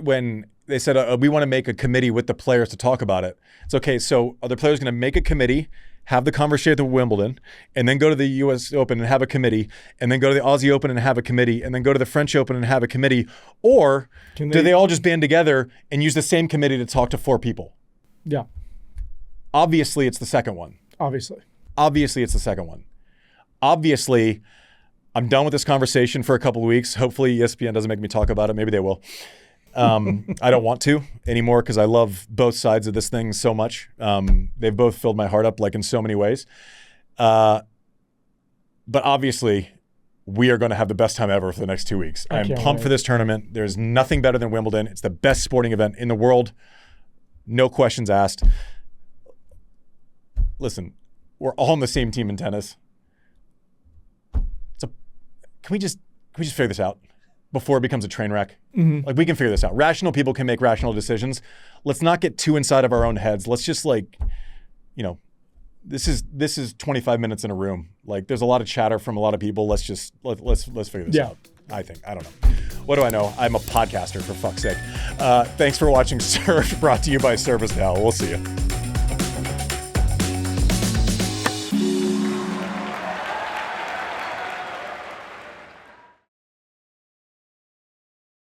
When they said we want to make a committee with the players to talk about it. It's okay. So are the players going to make a committee have the conversation at Wimbledon, and then go to the U.S. Open and have a committee, and then go to the Aussie Open and have a committee, and then go to the French Open and have a committee? Or do they all just band together and use the same committee to talk to 4 people?
Yeah.
Obviously, it's the second one.
Obviously, it's the second one. Obviously, I'm done with this conversation for a couple of weeks. Hopefully, ESPN doesn't make me talk about it. Maybe they will. I don't want to anymore because I love both sides of this thing so much. They've both filled my heart up like in so many ways. But obviously, we are going to have the best time ever for the next 2 weeks. I'm pumped for this tournament. There's nothing better than Wimbledon. It's the best sporting event in the world. No questions asked. Listen, we're all on the same team in tennis. So can we just figure this out before it becomes a train wreck? Mm-hmm.
Like, we can figure this out. Rational people can make rational decisions. Let's not get too inside of our own heads. Let's just this is 25 minutes in a room. Like, there's a lot of chatter from a lot of people. Let's figure this out. I think. I don't know. What do I know? I'm a podcaster, for fuck's sake. Thanks for watching Surf, brought to you by ServiceNow. We'll see you.